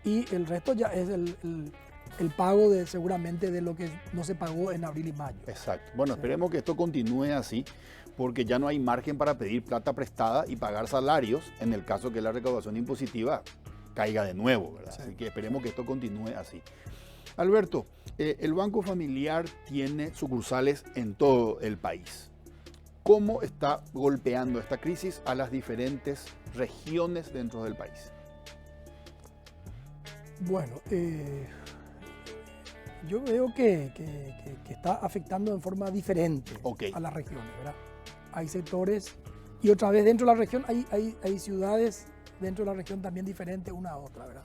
y el resto ya es el pago seguramente de lo que no se pagó en abril y mayo. Exacto. Bueno, Sí. esperemos que esto continúe así, porque ya no hay margen para pedir plata prestada y pagar salarios en el caso que la recaudación impositiva caiga de nuevo, ¿verdad? Sí. Así que esperemos que esto continúe así. Alberto, el Banco Familiar tiene sucursales en todo el país. ¿Cómo está golpeando esta crisis a las diferentes regiones dentro del país? Bueno, yo veo que está afectando en forma diferente Ok. a las regiones, ¿verdad? Hay sectores y otra vez dentro de la región hay ciudades dentro de la región también diferentes una a otra, ¿verdad?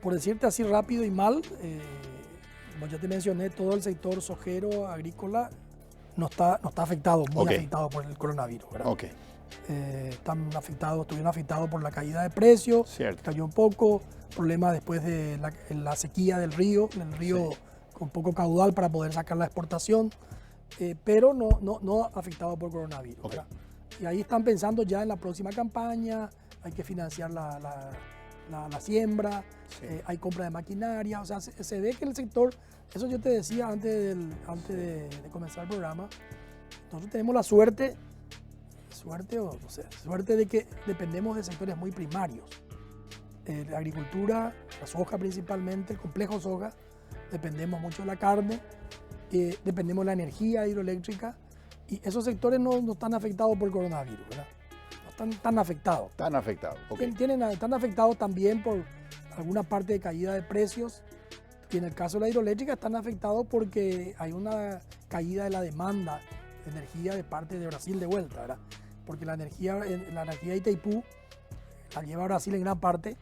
Por decirte así rápido y mal, como ya te mencioné, todo el sector sojero, agrícola, no está afectado, muy Ok. afectado por el coronavirus, ¿verdad? Ok, Estuvieron afectados por la caída de precios, cierto. cayó un poco, problemas después de la sequía del río Sí. con poco caudal para poder sacar la exportación, pero no afectado por coronavirus, Ok. ¿verdad? Y ahí están pensando ya en la próxima campaña, hay que financiar la siembra, Sí. hay compra de maquinaria, o sea, se ve que el sector, eso yo te decía antes de comenzar el programa, nosotros tenemos la suerte de que dependemos de sectores muy primarios. La agricultura, la soja principalmente, el complejo soja, dependemos mucho de la carne, dependemos de la energía hidroeléctrica y esos sectores no están afectados por el coronavirus, ¿verdad? No están tan afectados. Están afectados. Ok. Están afectados también por alguna parte de caída de precios y en el caso de la hidroeléctrica están afectados porque hay una caída de la demanda de energía de parte de Brasil de vuelta, ¿verdad? Porque la energía de Itaipú la lleva Brasil en gran parte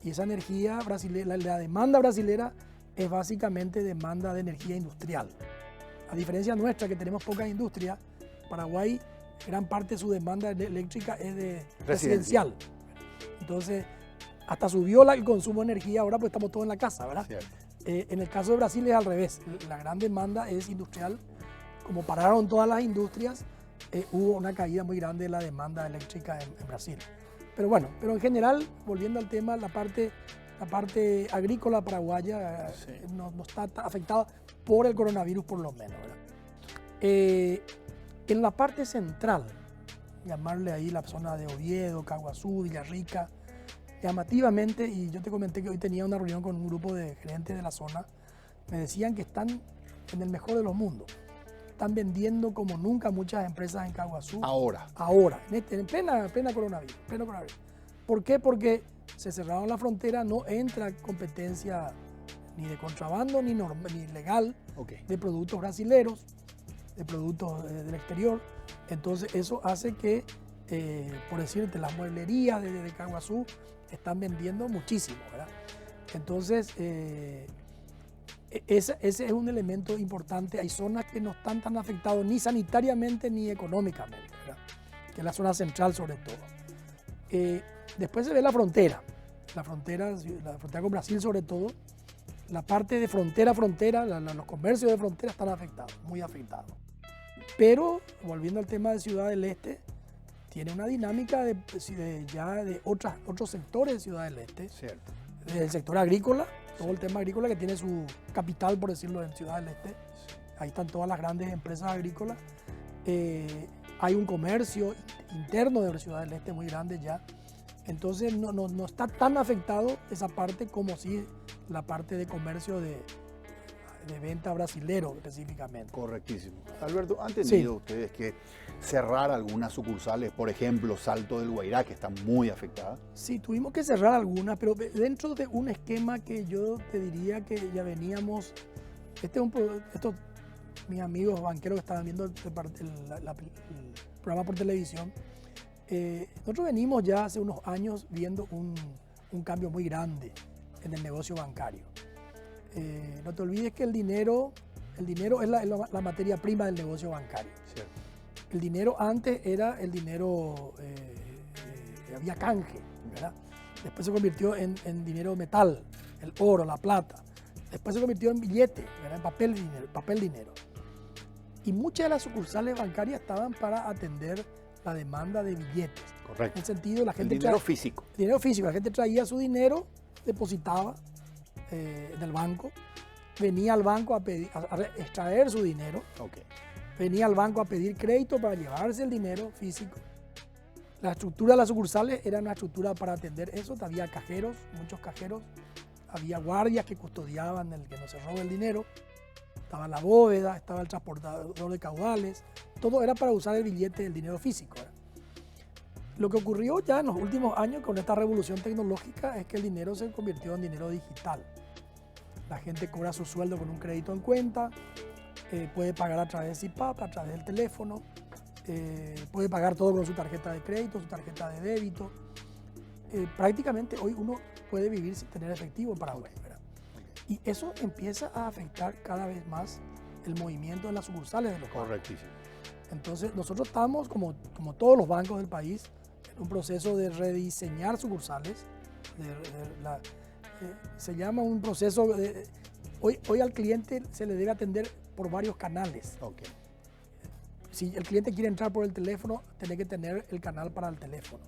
y esa energía brasileña, la demanda brasilera es básicamente demanda de energía industrial. A diferencia nuestra que tenemos poca industria, Paraguay gran parte de su demanda eléctrica es de residencial. Entonces, hasta subió el consumo de energía, ahora pues estamos todos en la casa, ¿verdad? Cierto. En el caso de Brasil es al revés, la gran demanda es industrial. Como pararon todas las industrias, hubo una caída muy grande de la demanda eléctrica en Brasil. Pero bueno, pero en general, volviendo al tema, la parte agrícola paraguaya Sí. no está afectada por el coronavirus por lo menos, ¿verdad? En la parte central, llamarle ahí la zona de Oviedo, Caguazú, Villarrica, llamativamente, y yo te comenté que hoy tenía una reunión con un grupo de gerentes de la zona, me decían que están en el mejor de los mundos. Están vendiendo como nunca muchas empresas en Caguazú. Ahora. En plena coronavirus. ¿Por qué? Porque se cerraron la frontera, no entra competencia ni de contrabando ni legal Ok. de productos brasileros, de productos del exterior. Entonces eso hace que, por decirte, las mueblerías de Caguazú están vendiendo muchísimo, ¿verdad? Entonces, ese es un elemento importante. Hay zonas que no están tan afectadas ni sanitariamente ni económicamente, ¿verdad? Que es la zona central sobre todo. Después se ve la frontera con Brasil sobre todo. La parte de frontera, los comercios de frontera están afectados, muy afectados. Pero, volviendo al tema de Ciudad del Este, tiene una dinámica de otros sectores de Ciudad del Este. Cierto. Desde el sector agrícola, todo el tema agrícola que tiene su capital, por decirlo, en Ciudad del Este. Ahí están todas las grandes empresas agrícolas. Hay un comercio interno de Ciudad del Este muy grande ya. Entonces no está tan afectado esa parte como sí la parte de comercio de venta brasilero específicamente. Correctísimo. Alberto, ¿han tenido ustedes que cerrar algunas sucursales? Por ejemplo, Salto del Guairá, que está muy afectada. Sí, tuvimos que cerrar algunas, pero dentro de un esquema que yo te diría que ya veníamos. Estos mis amigos banqueros que estaban viendo el programa por televisión, nosotros venimos ya hace unos años viendo un cambio muy grande en el negocio bancario. No te olvides que el dinero es la materia prima del negocio bancario. Cierto. El dinero antes era el dinero, había canje, ¿verdad? Después se convirtió en dinero metal, el oro, la plata. Después se convirtió en billete, ¿verdad? En papel dinero. Y muchas de las sucursales bancarias estaban para atender la demanda de billetes. Correcto. En el sentido, la gente dinero físico. Dinero físico. La gente traía su dinero, depositaba en el banco, venía al banco a extraer su dinero, venía al banco a pedir crédito para llevarse el dinero físico. La estructura de las sucursales era una estructura para atender eso. Había cajeros, muchos cajeros, había guardias que custodiaban el que no se robe el dinero. Estaba la bóveda, estaba el transportador de caudales, todo era para usar el billete, el dinero físico. Lo que ocurrió ya en los últimos años con esta revolución tecnológica es que el dinero se convirtió en dinero digital. La gente cobra su sueldo con un crédito en cuenta, puede pagar a través de CIPAP, a través del teléfono, puede pagar todo con su tarjeta de crédito, su tarjeta de débito. Prácticamente hoy uno puede vivir sin tener efectivo en Paraguay, ¿verdad? Y eso empieza a afectar cada vez más el movimiento de las sucursales de los bancos. Correctísimo. Entonces nosotros estamos, como todos los bancos del país, en un proceso de rediseñar sucursales. Se llama un proceso de... Hoy al cliente se le debe atender por varios canales. Si el cliente quiere entrar por el teléfono, tiene que tener el canal para el teléfono.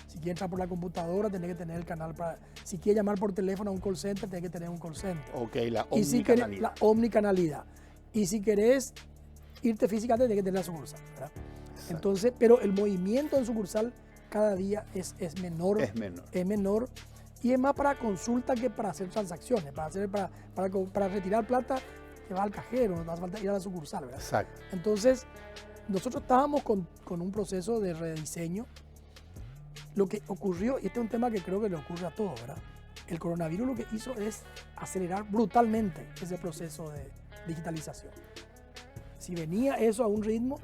Si quiere entrar por la computadora, tiene que tener el canal para... Si quiere llamar por teléfono a un call center, tiene que tener un call center. La omnicanalidad. Y si querés, la omnicanalidad. Y si querés irte físicamente, tiene que tener la sucursal, ¿verdad? Entonces, pero el movimiento en sucursal cada día es menor. Es menor. Y es más para consulta que para hacer transacciones. Para retirar plata, que va al cajero, no hace falta ir a la sucursal, ¿verdad? Exacto. Entonces, nosotros estábamos con un proceso de rediseño. Lo que ocurrió, y este es un tema que creo que le ocurre a todos, ¿verdad? El coronavirus lo que hizo es acelerar brutalmente ese proceso de digitalización. Si venía eso a un ritmo,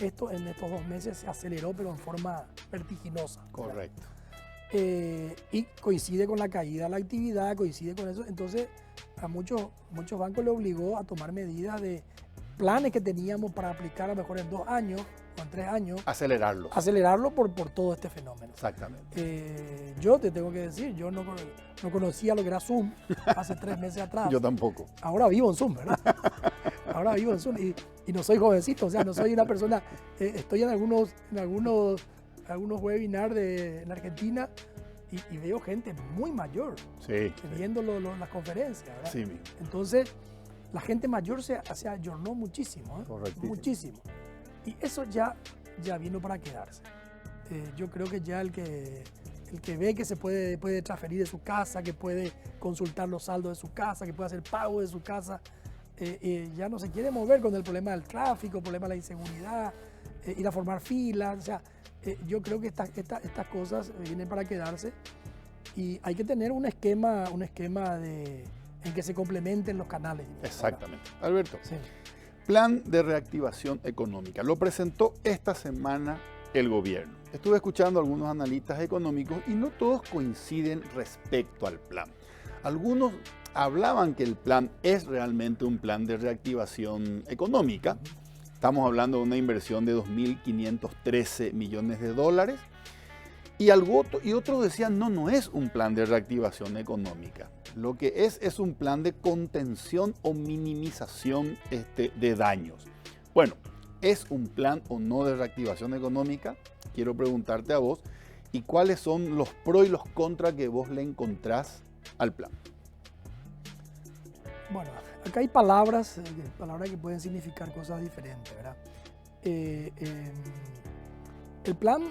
esto en estos 2 meses se aceleró, pero en forma vertiginosa. Correcto. Y coincide con la caída de la actividad, coincide con eso. Entonces, a muchos bancos le obligó a tomar medidas de planes que teníamos para aplicar a lo mejor en 2 años o en 3 años. Acelerarlo por todo este fenómeno. Exactamente. Yo te tengo que decir, yo no conocía lo que era Zoom hace 3 meses atrás. Yo tampoco. Ahora vivo en Zoom, ¿verdad? Ahora vivo en Zoom y no soy jovencito, o sea, no soy una persona, estoy en algunos webinars en Argentina y veo gente muy mayor viendo las conferencias, ¿verdad? Sí, mismo. Entonces, la gente mayor se ayornó muchísimo, muchísimo. Y eso ya vino para quedarse. Yo creo que ya el que ve que se puede transferir de su casa, que puede consultar los saldos de su casa, que puede hacer pago de su casa, ya no se quiere mover con el problema del tráfico, el problema de la inseguridad, ir a formar filas. O sea, yo creo que estas cosas vienen para quedarse y hay que tener un esquema en que se complementen los canales. Exactamente. Alberto, sí. Plan de reactivación económica. Lo presentó esta semana el gobierno. Estuve escuchando a algunos analistas económicos y no todos coinciden respecto al plan. Algunos hablaban que el plan es realmente un plan de reactivación económica. Estamos hablando de una inversión de 2.513 millones de dólares. Y otros decían, no es un plan de reactivación económica. Lo que es un plan de contención o minimización de daños. Bueno, ¿es un plan o no de reactivación económica? Quiero preguntarte a vos. ¿Y cuáles son los pros y los contras que vos le encontrás al plan? Bueno, acá hay palabras que pueden significar cosas diferentes, ¿verdad? El plan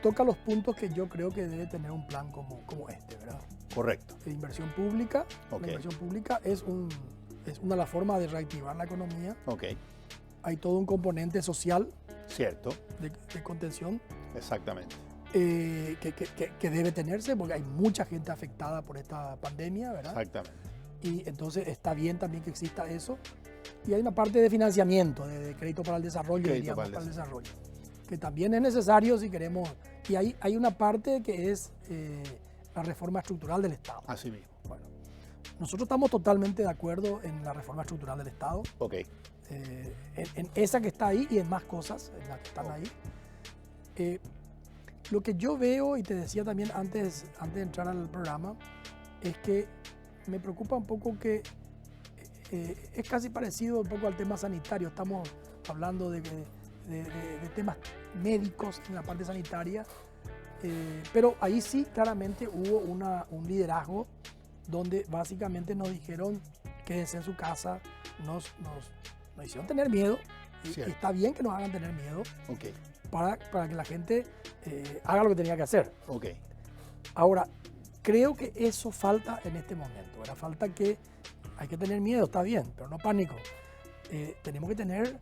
toca los puntos que yo creo que debe tener un plan como este, ¿verdad? Correcto. Inversión pública. Ok. La inversión pública es una de las formas de reactivar la economía. Ok, Hay todo un componente social cierto, de contención exactamente. que debe tenerse, porque hay mucha gente afectada por esta pandemia, ¿verdad? Exactamente. Y entonces está bien también que exista eso. Y hay una parte de financiamiento, de crédito para el desarrollo, Crédito diríamos, para el desarrollo, que también es necesario si queremos. Y hay una parte que es la reforma estructural del Estado. Así mismo. Bueno, nosotros estamos totalmente de acuerdo en la reforma estructural del Estado, Ok, en esa que está ahí y en más cosas, en las que están ahí. Lo que yo veo, y te decía también antes de entrar al programa, es que me preocupa un poco que es casi parecido un poco al tema sanitario. Estamos hablando de temas médicos en la parte sanitaria, pero ahí sí claramente hubo un liderazgo donde básicamente nos dijeron quédense en su casa, nos hicieron tener miedo, y está bien que nos hagan tener miedo ok, para que la gente haga lo que tenía que hacer. ok. Ahora, creo que eso falta en este momento, ¿verdad? Falta que hay que tener miedo, está bien, pero no pánico. Tenemos que tener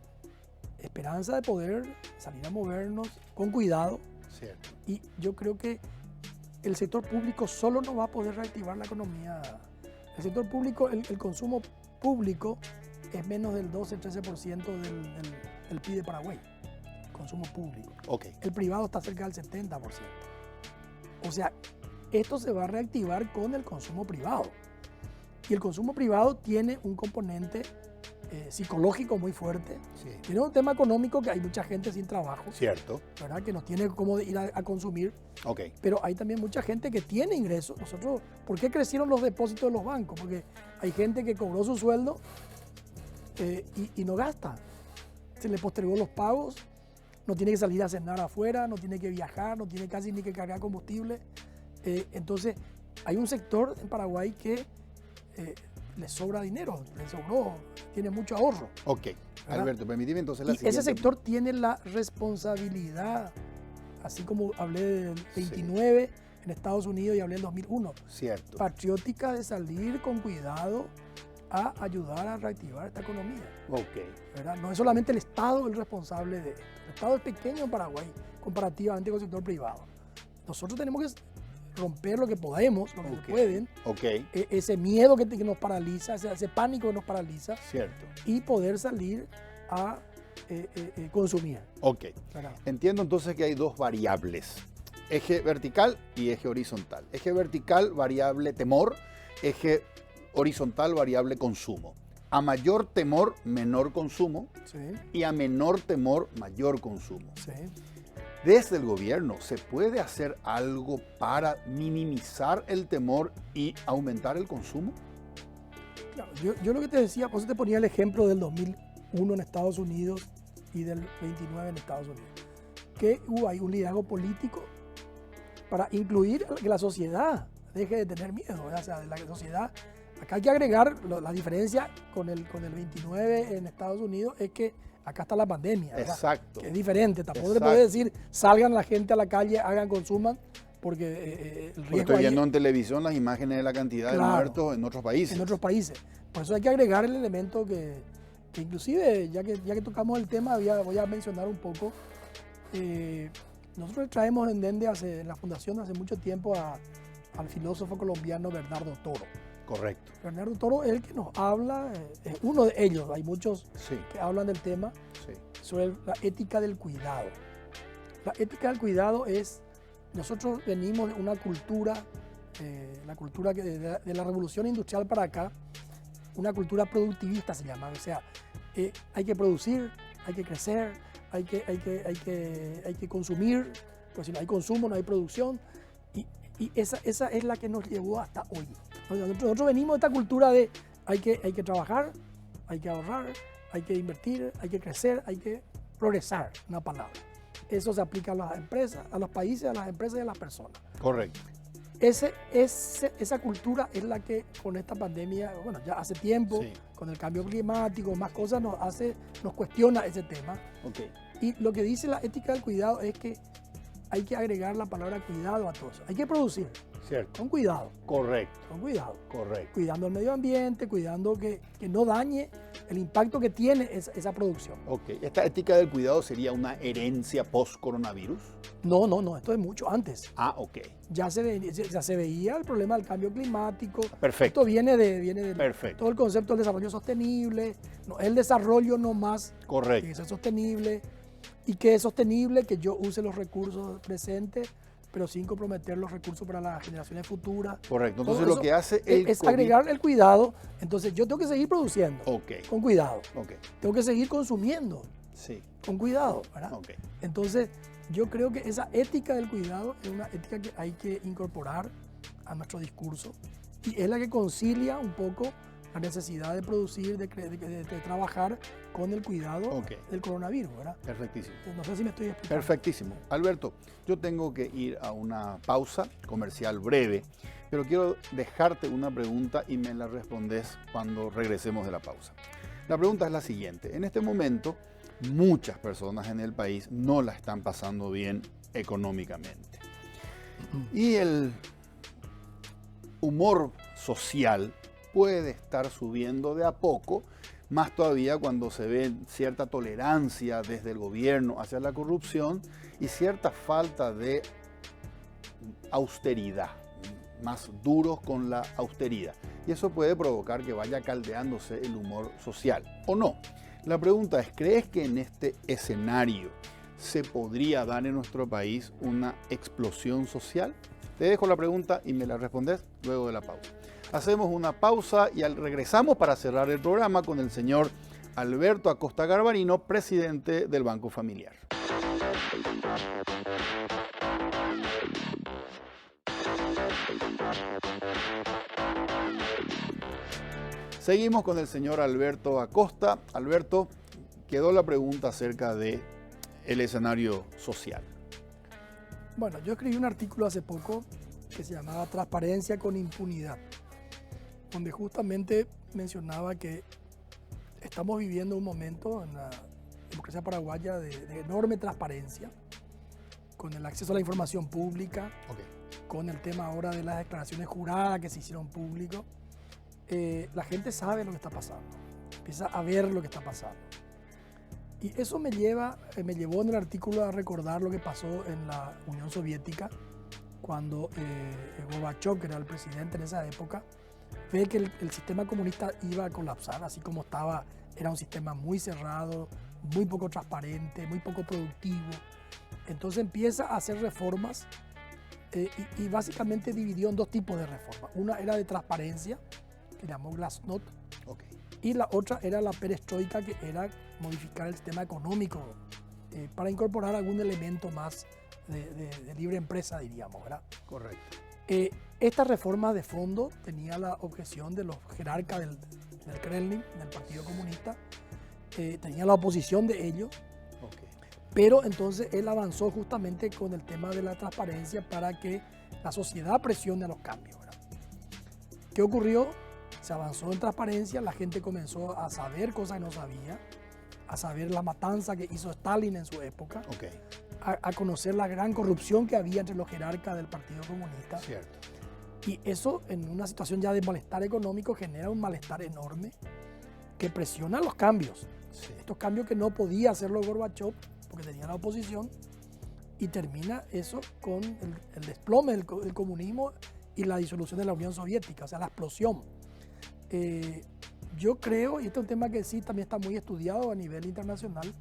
esperanza de poder salir a movernos con cuidado. Cierto. Y yo creo que el sector público solo no va a poder reactivar la economía. El sector público, el consumo público es menos del 12-13% del PIB de Paraguay. Consumo público. Ok, El privado está cerca del 70%. O sea, esto se va a reactivar con el consumo privado. Y el consumo privado tiene un componente psicológico muy fuerte. sí. Tiene un tema económico, que hay mucha gente sin trabajo, Cierto. ¿verdad? Que no tiene cómo ir a consumir. Ok, Pero hay también mucha gente que tiene ingresos. Nosotros, ¿por qué crecieron los depósitos de los bancos? Porque hay gente que cobró su sueldo y no gasta. Se le postergó los pagos, no tiene que salir a cenar afuera, no tiene que viajar, no tiene casi ni que cargar combustible. Entonces, hay un sector en Paraguay que le sobra dinero, le sobró, tiene mucho ahorro. ok. ¿Verdad? Alberto, permíteme entonces la Y siguiente. ese sector tiene la responsabilidad, así como hablé del 29 en Estados Unidos y hablé del 2001, Cierto. patriótica, de salir con cuidado a ayudar a reactivar esta economía, Ok, ¿verdad? No es solamente el Estado el responsable de esto. El Estado es pequeño en Paraguay comparativamente con el sector privado. Nosotros tenemos que romper lo que podemos, lo que Ok. se pueden, ok. ese miedo que nos paraliza, ese pánico que nos paraliza, Cierto. y poder salir a consumir, Ok. ¿verdad? Entiendo entonces que hay dos variables, eje vertical y eje horizontal. Eje vertical, variable temor, eje horizontal, variable consumo. A mayor temor, menor consumo, Sí, y a menor temor, mayor consumo. sí. Desde el gobierno, ¿se puede hacer algo para minimizar el temor y aumentar el consumo? Claro, yo lo que te decía, pues te ponía el ejemplo del 2001 en Estados Unidos y del 29 en Estados Unidos, que hubo ahí un liderazgo político para incluir que la sociedad deje de tener miedo, ¿verdad? O sea, la sociedad, acá hay que agregar la diferencia con el 29 en Estados Unidos, es que acá está la pandemia, ¿verdad? Exacto. Que es diferente, tampoco se Exacto. puede decir salgan la gente a la calle, hagan, consuman, porque el Porque riesgo estoy ahí viendo en televisión las imágenes de la cantidad de Claro. muertos en otros países. en otros países. Por eso hay que agregar el elemento que inclusive, ya que tocamos el tema, voy a mencionar un poco. Nosotros traemos en Dende, en la fundación, hace mucho tiempo al filósofo colombiano Bernardo Toro. Correcto. Bernardo Toro es el que nos habla, es uno de ellos, hay muchos Sí, que hablan del tema, sí. sobre la ética del cuidado. La ética del cuidado es, nosotros venimos de una cultura, la cultura de la revolución industrial para acá, una cultura productivista se llama, o sea, hay que producir, hay que crecer, hay que consumir, pues si no hay consumo no hay producción, y esa es la que nos llevó hasta hoy. Nosotros venimos de esta cultura de hay que trabajar, hay que ahorrar, hay que invertir, hay que crecer, hay que progresar, una palabra. Eso se aplica a las empresas, a los países, a las empresas y a las personas. Correcto. Esa cultura es la que con esta pandemia, bueno, ya hace tiempo, Sí. con el cambio climático, más cosas nos cuestiona ese tema. Ok. Y lo que dice la ética del cuidado es que hay que agregar la palabra cuidado a todo eso. Hay que producir Cierto. con cuidado, Correcto. Correcto. cuidando el medio ambiente, cuidando que no dañe el impacto que tiene esa producción. Ok. ¿Esta ética del cuidado sería una herencia post-coronavirus? No, esto es mucho antes. Ah, ok. Ya se veía el problema del cambio climático. Perfecto. Esto viene de Perfecto. todo el concepto del desarrollo sostenible, no, el desarrollo no más Correcto. que sea sostenible, y que es sostenible que yo use los recursos presentes, pero sin comprometer los recursos para las generaciones futuras. Correcto. Todo Entonces lo eso que hace el es COVID... agregar el cuidado. Entonces yo tengo que seguir produciendo Ok. con cuidado. Ok. Tengo que seguir consumiendo Sí. con cuidado, ¿verdad? Ok. Entonces, yo creo que esa ética del cuidado es una ética que hay que incorporar a nuestro discurso y es la que concilia un poco la necesidad de producir, de trabajar con el cuidado Ok. del coronavirus, ¿verdad? Perfectísimo. No sé si me estoy explicando. Perfectísimo. Alberto, yo tengo que ir a una pausa comercial breve, pero quiero dejarte una pregunta y me la respondes cuando regresemos de la pausa. La pregunta es la siguiente. En este momento, muchas personas en el país no la están pasando bien económicamente. Y el humor social puede estar subiendo de a poco, más todavía cuando se ve cierta tolerancia desde el gobierno hacia la corrupción y cierta falta de austeridad, más duros con la austeridad. Y eso puede provocar que vaya caldeándose el humor social, ¿o no? La pregunta es, ¿crees que en este escenario se podría dar en nuestro país una explosión social? Te dejo la pregunta y me la respondes luego de la pausa. Hacemos una pausa y regresamos para cerrar el programa con el señor Alberto Acosta Garbarino, presidente del Banco Familiar. Seguimos con el señor Alberto Acosta. Alberto, quedó la pregunta acerca del escenario social. Bueno, yo escribí un artículo hace poco que se llamaba Transparencia con impunidad, donde justamente mencionaba que estamos viviendo un momento en la democracia paraguaya de enorme transparencia, con el acceso a la información pública, con el tema ahora de las declaraciones juradas que se hicieron públicos. La gente sabe lo que está pasando, empieza a ver lo que está pasando. Y eso me llevó en el artículo a recordar lo que pasó en la Unión Soviética, cuando Gorbachev, que era el presidente en esa época, ve que el sistema comunista iba a colapsar, así como estaba, era un sistema muy cerrado, muy poco transparente, muy poco productivo. Entonces empieza a hacer reformas y básicamente dividió en dos tipos de reformas. Una era de transparencia, que llamó Glasnost, y la otra era la perestroika, que era modificar el sistema económico para incorporar algún elemento más de libre empresa, diríamos, ¿verdad? Correcto. Esta reforma de fondo tenía la objeción de los jerarcas del Kremlin, del Partido Comunista, tenía la oposición de ellos, pero entonces él avanzó justamente con el tema de la transparencia para que la sociedad presione a los cambios, ¿verdad? ¿Qué ocurrió? Se avanzó en transparencia, la gente comenzó a saber cosas que no sabía, a saber la matanza que hizo Stalin en su época, a conocer la gran corrupción que había entre los jerarcas del Partido Comunista. Cierto. Y eso, en una situación ya de malestar económico, genera un malestar enorme que presiona los cambios. Sí. Estos cambios que no podía hacerlo Gorbachev porque tenía la oposición, y termina eso con el desplome del comunismo y la disolución de la Unión Soviética, o sea, la explosión. Yo creo, y este es un tema que sí también está muy estudiado a nivel internacional,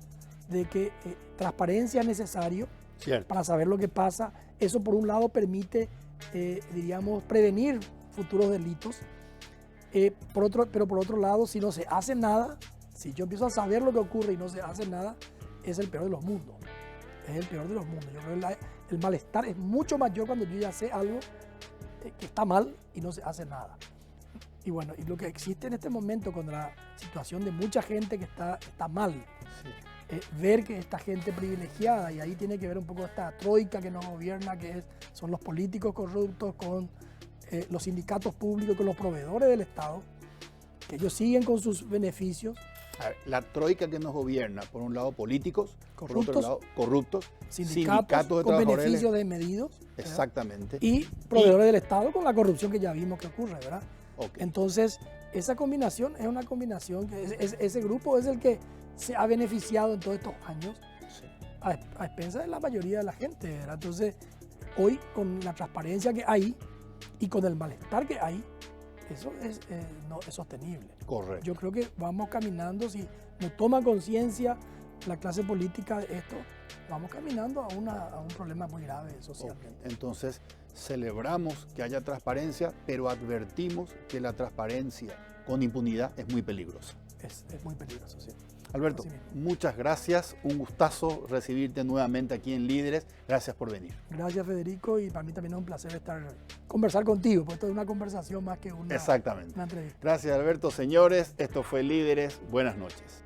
de que transparencia es necesario para saber lo que pasa. Eso por un lado permite, diríamos, prevenir futuros delitos, pero por otro lado, si no se hace nada, si yo empiezo a saber lo que ocurre y no se hace nada, es el peor de los mundos. Es el peor de los mundos. Yo creo que el malestar es mucho mayor cuando yo ya sé algo que está mal y no se hace nada. Y bueno, y lo que existe en este momento con la situación de mucha gente que está mal, ver que esta gente privilegiada, y ahí tiene que ver un poco esta troika que nos gobierna, son los políticos corruptos con los sindicatos públicos, con los proveedores del Estado, que ellos siguen con sus beneficios. A ver, la troika que nos gobierna, por un lado políticos, por otro lado corruptos, sindicatos de con trabajadores. beneficios desmedidos. Exactamente. Y proveedores del Estado con la corrupción que ya vimos que ocurre, ¿verdad? Okay. Entonces, esa combinación es una combinación que ese grupo es el que se ha beneficiado en todos estos años a expensas de la mayoría de la gente, ¿verdad? Entonces, hoy con la transparencia que hay y con el malestar que hay, eso no es sostenible. Correcto. Yo creo que vamos caminando, si no toma conciencia la clase política de esto, vamos caminando a un problema muy grave socialmente. Okay. Entonces, celebramos que haya transparencia, pero advertimos que la transparencia con impunidad es muy peligrosa. Es muy peligroso, sí. Alberto, muchas gracias. Un gustazo recibirte nuevamente aquí en Líderes. Gracias por venir. Gracias, Federico, y para mí también es un placer conversar contigo, porque esto es una conversación más que una entrevista. Gracias, Alberto. Señores, esto fue Líderes. Buenas noches.